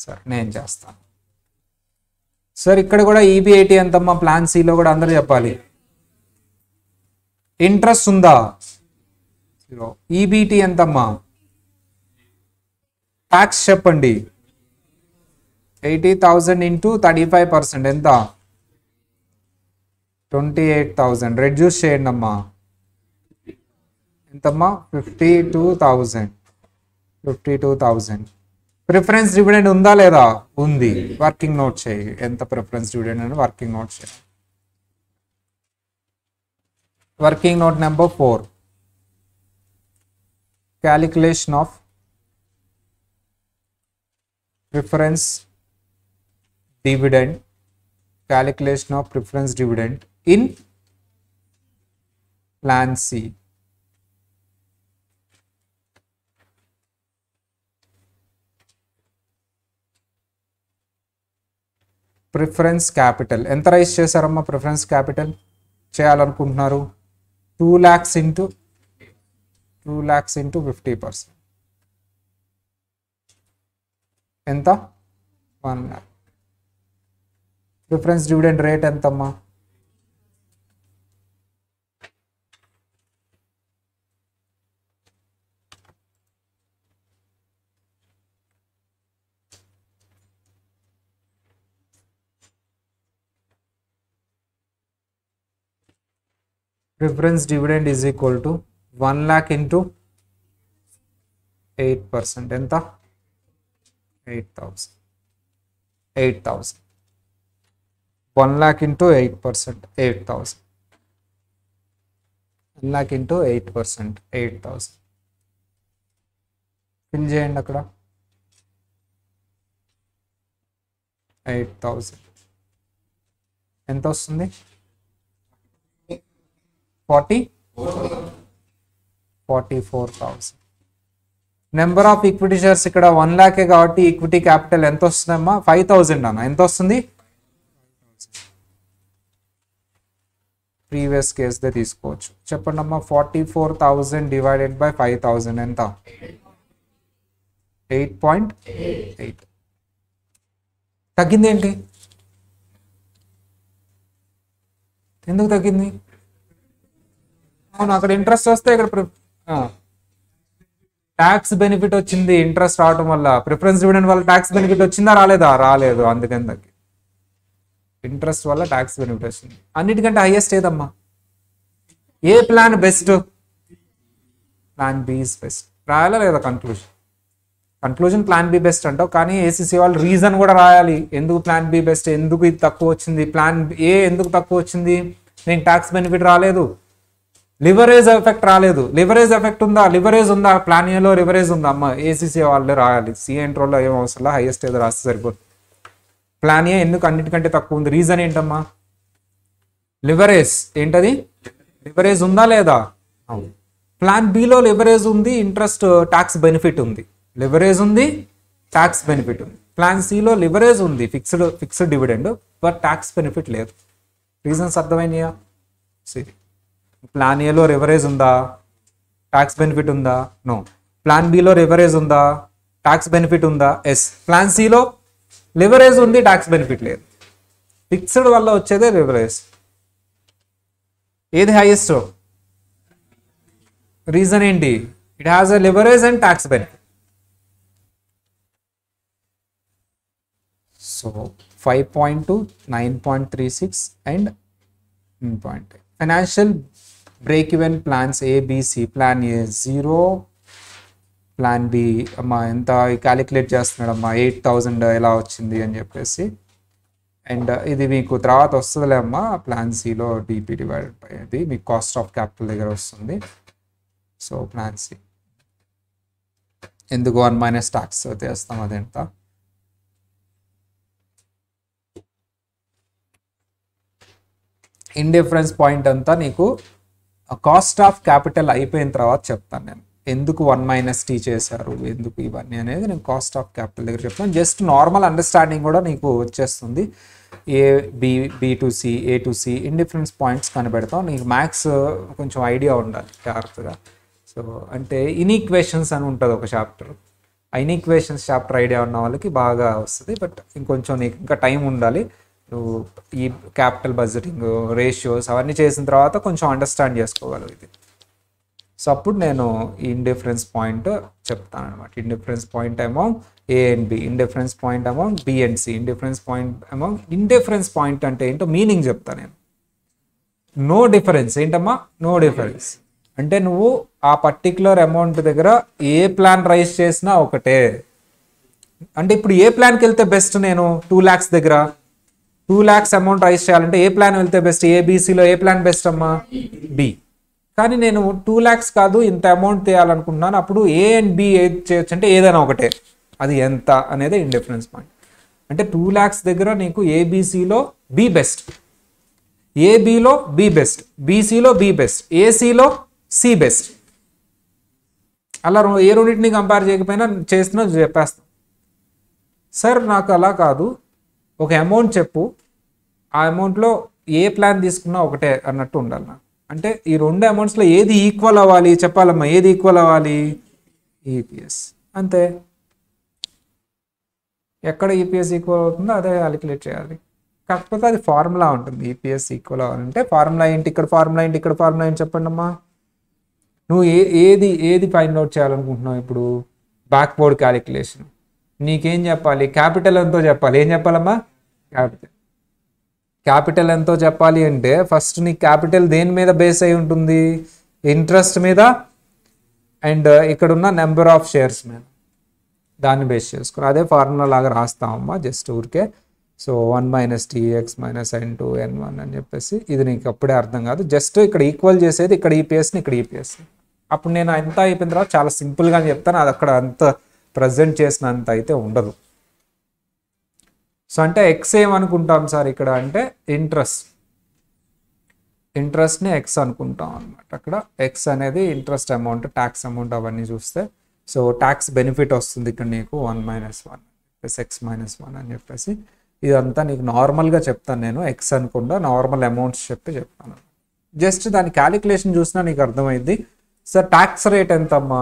సరే నేను చేస్తాను. సార్ ఇక్కడ కూడా ఈబిఐటి ఎంతమ్మా? ప్లాన్ సిలో కూడా అందరూ చెప్పాలి. ఇంట్రెస్ట్ ఉందా? ఈబిటి ఎంతమ్మా? ట్యాక్స్ చెప్పండి. 80,000 ఇంటూ 35% ఎంత? 28,000. రెడ్యూస్ చేయండి అమ్మా. ఎంతమ్మా? 52,000. 52,000. ప్రిఫరెన్స్ డివిడెండ్ ఉందా లేదా? ఉంది. వర్కింగ్ నోట్ చేయి. ఎంత ప్రిఫరెన్స్ డివిడెండ్ అని వర్కింగ్ నోట్ చేయి. Working note number 4. Calculation of preference dividend. Calculation of preference dividend in Plan C. Preference capital ఎంత రైజ్ చేశారమ్మా? ప్రిఫరెన్స్ క్యాపిటల్ చేయాలనుకుంటున్నారు 2 lakhs into 50%. ఎంత? 1 lakh. ప్రిఫరెన్స్ డివిడెండ్ రేట్ ఎంతమ్మా? Preference dividend is equal to 1 lakh into 8%. ఎంత? 8,000. 8,000. 1 lakh into 8%, 8,000. 1 lakh into 8%, 8,000. Fill చేయండి అక్కడ 8,000 ఎంత వస్తుంది 44,000. Number of equity shares ఇక్కడ 1 lakh కాబట్టి ఈక్విటీ క్యాపిటల్ ఎంత వస్తుందమ్మా 5,000 అన్న ఎంత వస్తుంది ప్రీవియస్ కేసుదే తీసుకోవచ్చు చెప్పండి అమ్మా 44,000 డివైడెడ్ బై 5,000 ఎంత 8.8 తగ్గింది ఏంటి ఎందుకు తగ్గింది అవును అక్కడ ఇంట్రెస్ట్ వస్తే ఇక్కడ ట్యాక్స్ బెనిఫిట్ వచ్చింది ఇంట్రెస్ట్ రావడం వల్ల ప్రిఫరెన్స్ డివిడెండ్ వల్ల ట్యాక్స్ బెనిఫిట్ వచ్చిందా రాలేదా రాలేదు అందుకని తగ్గి ఇంట్రెస్ట్ వల్ల ట్యాక్స్ బెనిఫిట్ వచ్చింది అన్నిటికంటే హైయెస్ట్ ఏదమ్మా ఏ plan best plan B is best రాయాలా లేదా కన్క్లూజన్ ప్లాన్ బి బెస్ట్ అంటావు కానీ ఏసీసీ వాళ్ళు రీజన్ కూడా రాయాలి ఎందుకు ప్లాన్ బి బెస్ట్ ఎందుకు ఇది తక్కువ వచ్చింది ప్లాన్ ఏ ఎందుకు తక్కువ వచ్చింది నేను ట్యాక్స్ బెనిఫిట్ రాలేదు లివరేజ్ ఎఫెక్ట్ రాలేదు లివరేజ్ ఎఫెక్ట్ ఉందా లివరేజ్ ఉందా ప్లాన్ ఏలో లివరేజ్ ఉందా అమ్మ ఏసీసీ వాళ్ళే రాయాలి సి ఎంట్రోల్లో ఏం అవసరం హైయెస్ట్ ఏదో రాస్తే సరిపోతుంది ప్లాన్ ఏ ఎందుకు అన్నిటికంటే తక్కువ ఉంది రీజన్ ఏంటమ్మా లివరేజ్ ఏంటది లివరేజ్ ఉందా లేదా ప్లాన్ బిలో లివరేజ్ ఉంది ఇంట్రెస్ట్ ట్యాక్స్ బెనిఫిట్ ఉంది లివరేజ్ ఉంది ట్యాక్స్ బెనిఫిట్ ఉంది ప్లాన్ సిలో లివరేజ్ ఉంది fixed dividend but tax benefit లేదు రీజన్స్ అర్థమైనయా సరే ప్లాన్ ఏలో లివరేజ్ ఉందా ట్యాక్స్ బెనిఫిట్ ఉందా నో ప్లాన్ బిలో లివరేజ్ ఉందా ట్యాక్స్ బెనిఫిట్ ఉందా ఎస్ ప్లాన్ సిలో లివరేజ్ ఉంది ట్యాక్స్ బెనిఫిట్ లేదు ఫిక్స్డ్ వల్ల వచ్చేదే లివరేజ్ ఏది హైయెస్ట్ రీజన్ ఏంటి it has a leverage and tax benefit so 5.2 9.36 and 9.8 financial break even plans ABC plan A 0 plan B అమ్మా ఎంత క్యాలిక్యులేట్ చేస్తున్నాడు అమ్మా 8,000 ఎలా వచ్చింది అని చెప్పేసి అండ్ ఇది మీకు తర్వాత వస్తుందిలే అమ్మా ప్లాన్ సిలో డిపి డివైడెడ్ బై అది మీకు కాస్ట్ ఆఫ్ క్యాపిటల్ దగ్గర వస్తుంది సో ప్లాన్ సి ఎందుకు 1 మైనస్ ట్యాక్స్ చేస్తాం అదెంత ఇండిఫరెన్స్ పాయింట్ అంతా నీకు కాస్ట్ ఆఫ్ క్యాపిటల్ అయిపోయిన తర్వాత చెప్తాను నేను ఎందుకు 1 మైనస్ టీ చేశారు ఎందుకు ఇవన్నీ అనేది నేను కాస్ట్ ఆఫ్ క్యాపిటల్ దగ్గర చెప్తాను జస్ట్ నార్మల్ అండర్స్టాండింగ్ కూడా నీకు వచ్చేస్తుంది B to C A to C indifference points కనిపెడతాం నీకు మ్యాథ్స్ కొంచెం ఐడియా ఉండాలి జాగ్రత్తగా సో అంటే ఇన్ఈక్వేషన్స్ అని ఉంటుంది ఒక చాప్టర్ ఆ ఇన్ఈక్వేషన్స్ చాప్టర్ ఐడియా ఉన్న వాళ్ళకి బాగా వస్తుంది బట్ ఇంకొంచెం నీకు ఇంకా టైం ఉండాలి నువ్వు ఈ క్యాపిటల్ బడ్జెటింగ్ రేషియోస్ అవన్నీ చేసిన తర్వాత కొంచెం అండర్స్టాండ్ చేసుకోగలవు ఇది సో అప్పుడు నేను ఈ ఇండిఫరెన్స్ పాయింట్ చెప్తాను అనమాట indifference point amount A and B indifference point amount B and C indifference point amount indifference point అంటే ఏంటో మీనింగ్ చెప్తాను నేను నో డిఫరెన్స్ ఏంటమ్మా నో డిఫరెన్స్ అంటే నువ్వు ఆ పర్టిక్యులర్ అమౌంట్ దగ్గర ఏ ప్లాన్ రైజ్ చేసినా ఒకటే అంటే ఇప్పుడు ఏ ప్లాన్కి వెళ్తే బెస్ట్ నేను 2 lakhs దగ్గర 2 lakhs అమౌంట్ రైజ్ చేయాలంటే ఏ ప్లాన్ వెళ్తే బెస్ట్ ఏబిసిలో ఏ ప్లాన్ బెస్ట్ అమ్మా బి కానీ నేను 2 lakhs కాదు ఇంత అమౌంట్ తీయాలనుకుంటున్నాను అప్పుడు ఏ అండ్ బి ఏది చేయొచ్చు అంటే ఏదైనా ఒకటే అది ఎంత అనేది ఇండిఫరెన్స్ పాయింట్ అంటే 2 lakhs దగ్గర నీకు ఏబిసిలో బి బెస్ట్ ఏబిలో బి బెస్ట్ బీసీలో బి బెస్ట్ ఏసీలో సి బెస్ట్ అలా ఏ రెండింటిని కంపేర్ చేయకపోయినా చేస్తున్నా చెప్పేస్తాను సార్ నాకు అలా కాదు ఒక అమౌంట్ చెప్పు ఆ అమౌంట్లో ఏ ప్లాన్ తీసుకున్నా ఒకటే అన్నట్టు ఉండాలి నాకు అంటే ఈ 2 అమౌంట్స్లో ఏది ఈక్వల్ అవ్వాలి చెప్పాలమ్మా ఏది ఈక్వల్ అవ్వాలి ఈపీఎస్ అంతే ఎక్కడ ఈపీఎస్ ఈక్వల్ అవుతుందో అదే క్యాలిక్యులేట్ చేయాలి కాకపోతే అది ఫార్ములా ఉంటుంది ఈపీఎస్ ఈక్వల్ అవ్వాలంటే ఫార్ములా ఏంటి ఇక్కడ ఫార్ములా ఏంటి ఇక్కడ ఫార్ములా ఏంటి చెప్పండి అమ్మా నువ్వు ఏది ఫైండ్ అవుట్ చేయాలనుకుంటున్నావు ఇప్పుడు బ్యాక్వర్డ్ క్యాలిక్యులేషన్ నీకేం చెప్పాలి క్యాపిటల్ ఎంతో చెప్పాలి ఏం చెప్పాలమ్మా క్యాపిటల్ ఎంతో చెప్పాలి అంటే ఫస్ట్ నీ క్యాపిటల్ దేని మీద బేస్ అయి ఉంటుంది ఇంట్రెస్ట్ మీద అండ్ ఇక్కడ ఉన్న నెంబర్ ఆఫ్ షేర్స్ మీద దాన్ని బేస్ చేసుకుని అదే ఫార్ములా లాగా రాస్తామమ్మా జస్ట్ ఊరికే. So 1 minus TX minus n2 n1 అని చెప్పేసి ఇది నీకు అప్పుడే అర్థం కాదు. జస్ట్ ఇక్కడ ఈక్వల్ చేసేది ఇక్కడ ఈపీఎస్ని ఇక్కడ ఈపీఎస్. అప్పుడు నేను అంత అయిపోయిన తర్వాత చాలా సింపుల్గా చెప్తాను, అది అక్కడ అంత ప్రజెంట్ చేసినంత అయితే ఉండదు. సో అంటే ఎక్స్ ఏమనుకుంటాం సార్ ఇక్కడ అంటే ఇంట్రెస్ట్ని ఎక్స్ అనుకుంటాం అనమాట. అక్కడ ఎక్స్ అనేది ఇంట్రెస్ట్ అమౌంట్, ట్యాక్స్ అమౌంట్ అవన్నీ చూస్తే సో ట్యాక్స్ బెనిఫిట్ వస్తుంది ఇక్కడ నీకు 1 మైనస్ 1 ప్లస్ ఎక్స్ మైనస్ 1 అని చెప్పేసి. ఇదంతా నీకు నార్మల్గా చెప్తాను నేను, ఎక్స్ అనుకుండా నార్మల్ అమౌంట్స్ చెప్తాను. జస్ట్ దాని క్యాలిక్యులేషన్ చూసినా నీకు అర్థమైంది. సార్ ట్యాక్స్ రేట్ ఎంతమ్మా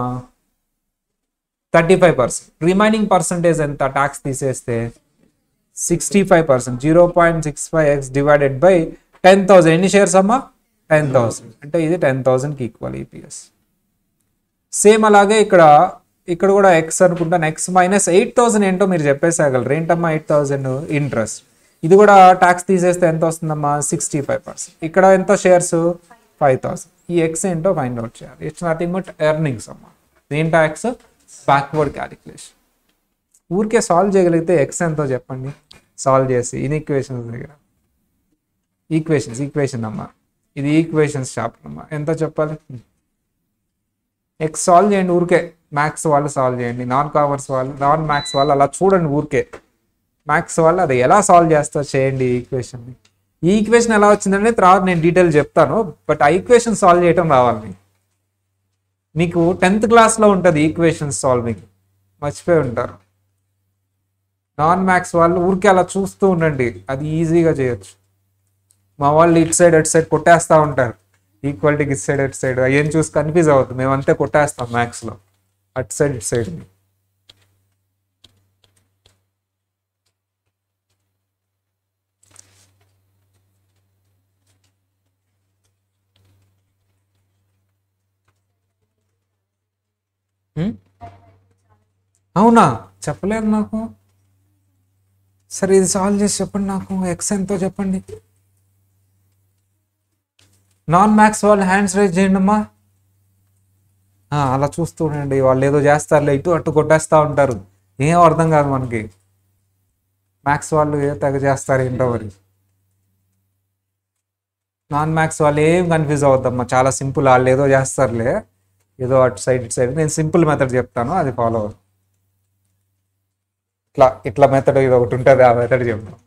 35%, రిమైనింగ్ పర్సంటేజ్ ఎంత ట్యాక్స్ తీసేస్తే 65%. 0.65x డివైడెడ్ బై 10,000 ఎన్ని షేర్స్ అమ్మా 10,000 అంటే ఇది 10,000కి ఈక్వల్ ఈపీఎస్. సేమ్ అలాగే ఇక్కడ కూడా ఎక్స్ అనుకుంటాను, ఎక్స్ మైనస్ 8,000 ఏంటో మీరు చెప్పేసేయగలరు. ఏంటమ్మా 8,000 ఇంట్రెస్ట్, ఇది కూడా ట్యాక్స్ తీసేస్తే ఎంత వస్తుందమ్మా 65%. ఇక్కడ ఎంత షేర్స్ 5,000. ఈ ఎక్స్ ఏంటో ఫైండ్ అవుట్ చేయాలి. ఇట్స్ నథింగ్ బట్ ఎర్నింగ్స్ అమ్మా. ఏం ట్యాక్స్ బ్యాక్వర్డ్ క్యాలిక్యులేషన్. ఊరికే సాల్వ్ చేయగలిగితే ఎక్స్ ఎంతో చెప్పండి సాల్వ్ చేసి ఇన్ఈక్వేషన్స్ దగ్గర. ఈక్వేషన్ అమ్మా, ఇది ఈక్వేషన్స్ చాప్టర్ అమ్మా. ఎంత చెప్పాలి ఎక్స్ సాల్వ్ చేయండి ఊరికే. మ్యాథ్స్ వాళ్ళు సాల్వ్ చేయండి, నాన్ మ్యాథ్స్ వాళ్ళు అలా చూడండి ఊరికే. మ్యాథ్స్ వాళ్ళు అది ఎలా సాల్వ్ చేస్తా చేయండి ఈక్వేషన్ని. ఈ ఈక్వేషన్ ఎలా వచ్చిందంటే తర్వాత నేను డీటెయిల్ చెప్తాను, బట్ ఆ ఈక్వేషన్ సాల్వ్ చేయటం రావాలి. మీకు 10th క్లాస్లో ఉంటుంది ఈక్వేషన్స్ సాల్వింగ్, మర్చిపోయి ఉంటారు. నాన్ మ్యాథ్స్ వాళ్ళు ఊరికే అలా చూస్తూ ఉండండి, అది ఈజీగా చేయొచ్చు. మా వాళ్ళు ఇటు సైడ్ అటు సైడ్ కొట్టేస్తూ ఉంటారు, ఈక్వాలిటీకి ఇటు సైడ్ అటు సైడ్ ఏం చూసి కన్ఫ్యూజ్ అవుతుంది. మేమంతే కొట్టేస్తాం మ్యాథ్స్లో అటు సైడ్ ఇటు సైడ్. అవునా చెప్పలేదు నాకు. సరే ఇది సాల్వ్ చేసి చెప్పండి నాకు, ఎక్స్ ఎంతో చెప్పండి. నాన్ మ్యాథ్స్ వాళ్ళు హ్యాండ్స్ రైజ్ చేయండి అమ్మా. అలా చూస్తూ ఉండండి, వాళ్ళు ఏదో చేస్తారులే, ఇటు అటు కొట్టేస్తూ ఉంటారు, ఏం అర్థం కాదు మనకి. మ్యాథ్స్ వాళ్ళు ఏ తెగ చేస్తారు ఏంటో మరి. నాన్ మ్యాథ్స్ వాళ్ళు ఏం కన్ఫ్యూజ్ అవుతామ్మా, చాలా సింపుల్. వాళ్ళు ఏదో చేస్తారులే, ఏదో అటు సైడ్ ఇటు సైడ్. నేను సింపుల్ మెథడ్ చెప్తాను, అది ఫాలో అవుతాను. ఇట్లా మెథడ్ ఇది ఒకటి ఉంటుంది, ఆ మెథడ్ చెప్తాం.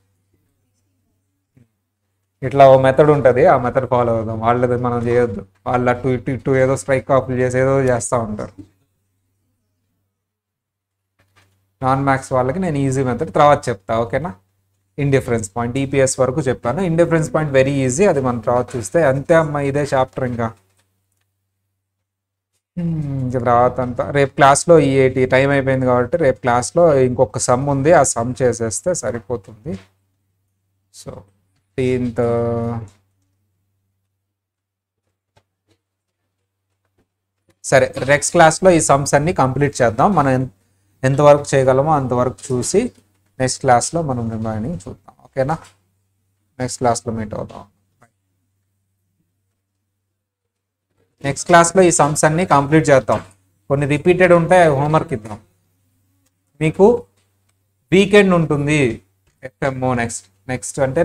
ఇట్లా ఓ మెథడ్ ఉంటుంది, ఆ మెథడ్ ఫాలో అవుదాం. వాళ్ళది మనం చేయొద్దు, వాళ్ళు అటు ఇటు ఇటు ఏదో స్ట్రైక్ ఆఫ్లు చేసి ఏదో చేస్తూ ఉంటారు. నాన్ మ్యాథ్స్ వాళ్ళకి నేను ఈజీ మెథడ్ తర్వాత చెప్తా, ఓకేనా. ఇండిఫరెన్స్ పాయింట్ ఈపీఎస్ వరకు చెప్పాను. ఇండిఫరెన్స్ పాయింట్ వెరీ ఈజీ, అది మనం తర్వాత చూస్తే అంతే అమ్మా. ఇదే చాప్టర్ ఇంకా తర్వాత అంతా రేపు క్లాస్లో ఈ 80 టైం అయిపోయింది కాబట్టి రేపు క్లాస్లో ఇంకొక సమ్ ఉంది, ఆ సమ్ చేసేస్తే సరిపోతుంది. సో 10th సరే, నెక్స్ట్ క్లాస్లో ఈ సమ్స్ అన్ని కంప్లీట్ చేద్దాం. మనం ఎంతవరకు చేయగలమో అంతవరకు చూసి నెక్స్ట్ క్లాస్లో మనం రిమైనింగ్ చూద్దాం, ఓకేనా. నెక్స్ట్ క్లాస్లో మీట్ అవుతాం. నెక్స్ట్ క్లాస్లో ఈ సమ్స్ అన్ని కంప్లీట్ చేద్దాం. కొన్ని రిపీటెడ్ ఉంటాయి, హోంవర్క్ ఇద్దాం. మీకు వీకెండ్ ఉంటుంది ఎఫ్ఎం, నెక్స్ట్ అంటే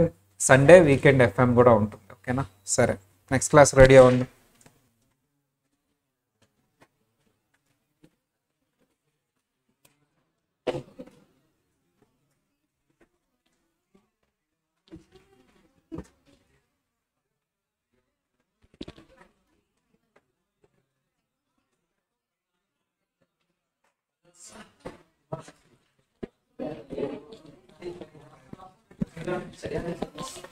సండే వీకెండ్ ఎఫ్ఎం కూడా ఉంటుంది, ఓకేనా. సరే, నెక్స్ట్ క్లాస్ రెడీ అవ్వండి. సరే